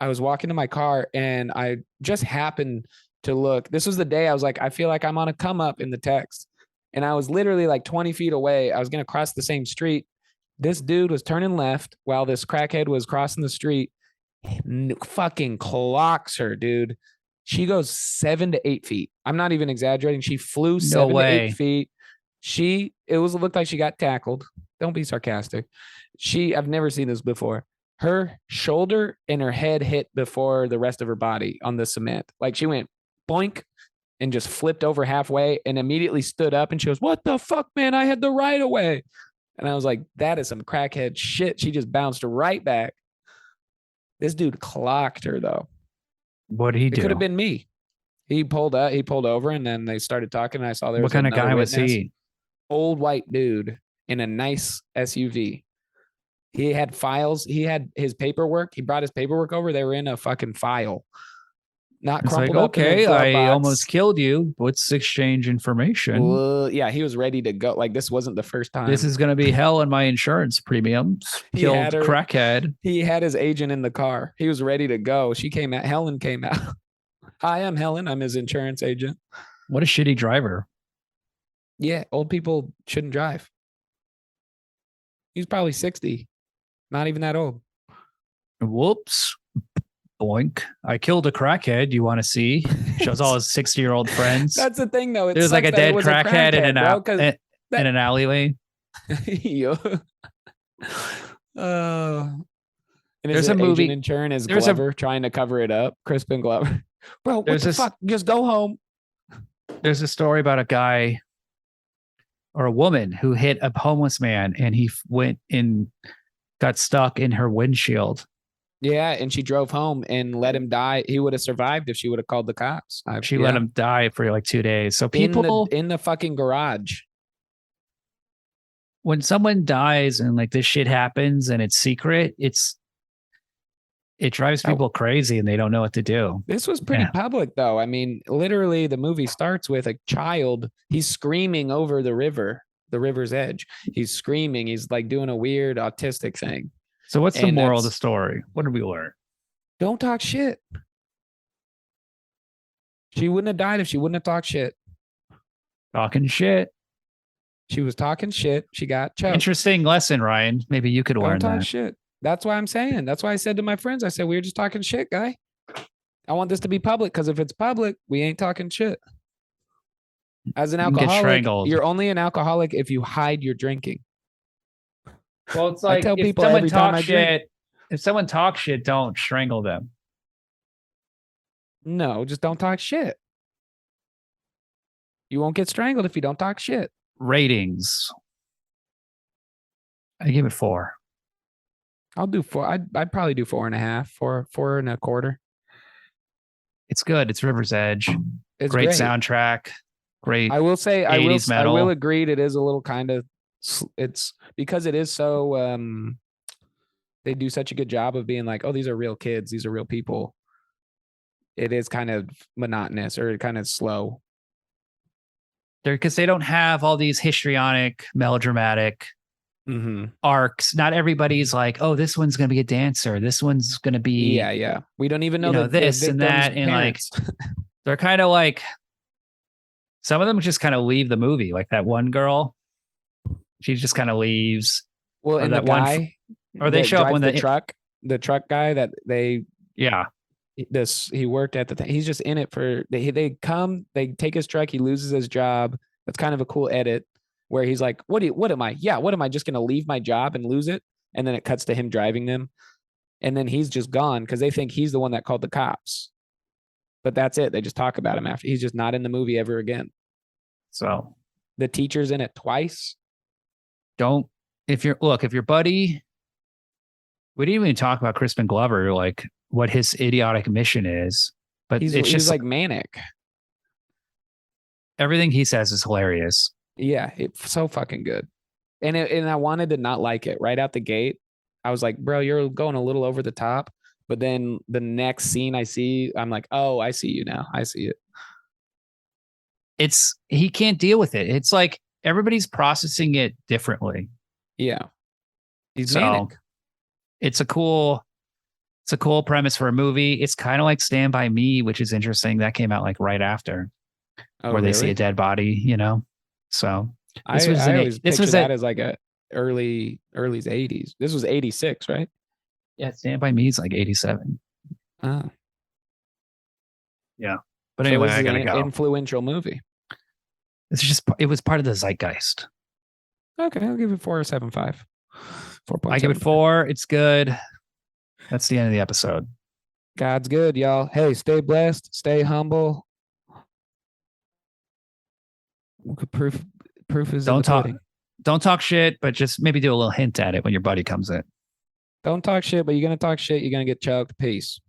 I was walking to my car and I just happened to look. This was the day I was like, I feel like I'm on a come up in the text. And I was literally like 20 feet away. I was going to cross the same street. This dude was turning left while this crackhead was crossing the street. Fucking clocks her, dude. She goes 7 to 8 feet. I'm not even exaggerating. She flew No 7 to 8 feet. It looked like she got tackled. Don't be sarcastic. I've never seen this before. Her shoulder and her head hit before the rest of her body on the cement. Like she went boink and just flipped over halfway and immediately stood up and she goes, "What the fuck, man? I had the right of way." And I was like, that is some crackhead shit. She just bounced right back. This dude clocked her though. What did he do? It could have been me. He pulled over and then they started talking. And I saw there was what kind of guy witness. was he? Old white dude in a nice SUV. He had files. He had his paperwork. He brought his paperwork over. They were in a fucking file. Not it's crumpled like, up. Okay, I almost killed you. Let's exchange information. Well, yeah, he was ready to go. Like this wasn't the first time. This is going to be hell in my insurance premiums. Killed crackhead. He had his agent in the car. He was ready to go. Helen came out. Hi, I'm Helen. I'm his insurance agent. What a shitty driver. Yeah, old people shouldn't drive. He's probably 60. Not even that old. Whoops. Boink. I killed a crackhead. You want to see? Shows all his 60-year-old friends. That's the thing, though. There's like a dead crackhead in an alleyway. And there's a movie in turn is Glover trying to cover it up. Crispin Glover. Bro, what the fuck? Just go home. There's a story about a guy or a woman who hit a homeless man and he went and got stuck in her windshield. Yeah, and she drove home and let him die. He would have survived if she would have called the cops. She let him die for like 2 days. So people in the fucking garage. When someone dies and like this shit happens and it's secret, it drives people crazy and they don't know what to do. This was pretty public though. I mean, literally the movie starts with a child. He's screaming over the river's edge. He's screaming. He's like doing a weird autistic thing. So what's the moral of the story? What did we learn? Don't talk shit. She wouldn't have died if she wouldn't have talked shit. Talking shit. She was talking shit. She got choked. Interesting lesson, Ryan. Maybe you could learn that. Don't talk shit. That's why I'm saying. That's why I said to my friends, I said, we were just talking shit, guy. I want this to be public because if it's public, we ain't talking shit. As an alcoholic, you're only an alcoholic if you hide your drinking. Well, it's like I tell people every time I drink. If someone talks shit, don't strangle them. No, just don't talk shit. You won't get strangled if you don't talk shit. Ratings. I give it 4. I'll do 4. I'd probably do 4.5, 4.25. It's good. It's River's Edge. It's great soundtrack. Great. I will say, 80s metal. I will agree. It is a little kind of. It's because it is so. They do such a good job of being like, oh, these are real kids. These are real people. It is kind of monotonous or kind of slow. Because they don't have all these histrionic, melodramatic arcs. Not everybody's like, oh, this one's going to be a dancer. This one's going to be. Yeah. We don't even know this and that. Parents. And like, they're kind of like, some of them just kind of leave the movie. Like that one girl, she just kind of leaves. Well, and that guy, or they show up when the truck guy that they. Yeah. He worked at the thing. He's just in it for they take his truck, he loses his job. That's kind of a cool edit where he's like, what am I just gonna leave my job and lose it? And then it cuts to him driving them, and then he's just gone because they think he's the one that called the cops. But that's it. They just talk about him after. He's just not in the movie ever again. So the teacher's in it twice. If your buddy, we didn't even talk about Crispin Glover, like what his idiotic mission is, but he's just like manic. Everything he says is hilarious. Yeah, it's so fucking good. And I wanted to not like it right out the gate. I was like, bro, you're going a little over the top. But then the next scene I see, I'm like, oh, I see you now. I see it. He can't deal with it. It's like everybody's processing it differently. Yeah. He's manic. It's a cool It's a cool premise for a movie. It's kind of like Stand By Me, which is interesting. That came out like right after, where they see a dead body, So I always picture that as like a early 80s. This was 86, right? Yeah, Stand By Me is like 87. Oh. Yeah. But anyway, I gotta go. Influential movie. It was part of the zeitgeist. Okay, I'll give it 4.75. 4.75. I give it 4. It's good. That's the end of the episode. God's good, y'all. Hey, stay blessed, stay humble. Proof is don't talk shit, but just maybe do a little hint at it when your buddy comes in. Don't talk shit, but you're gonna talk shit. You're gonna get choked. Peace.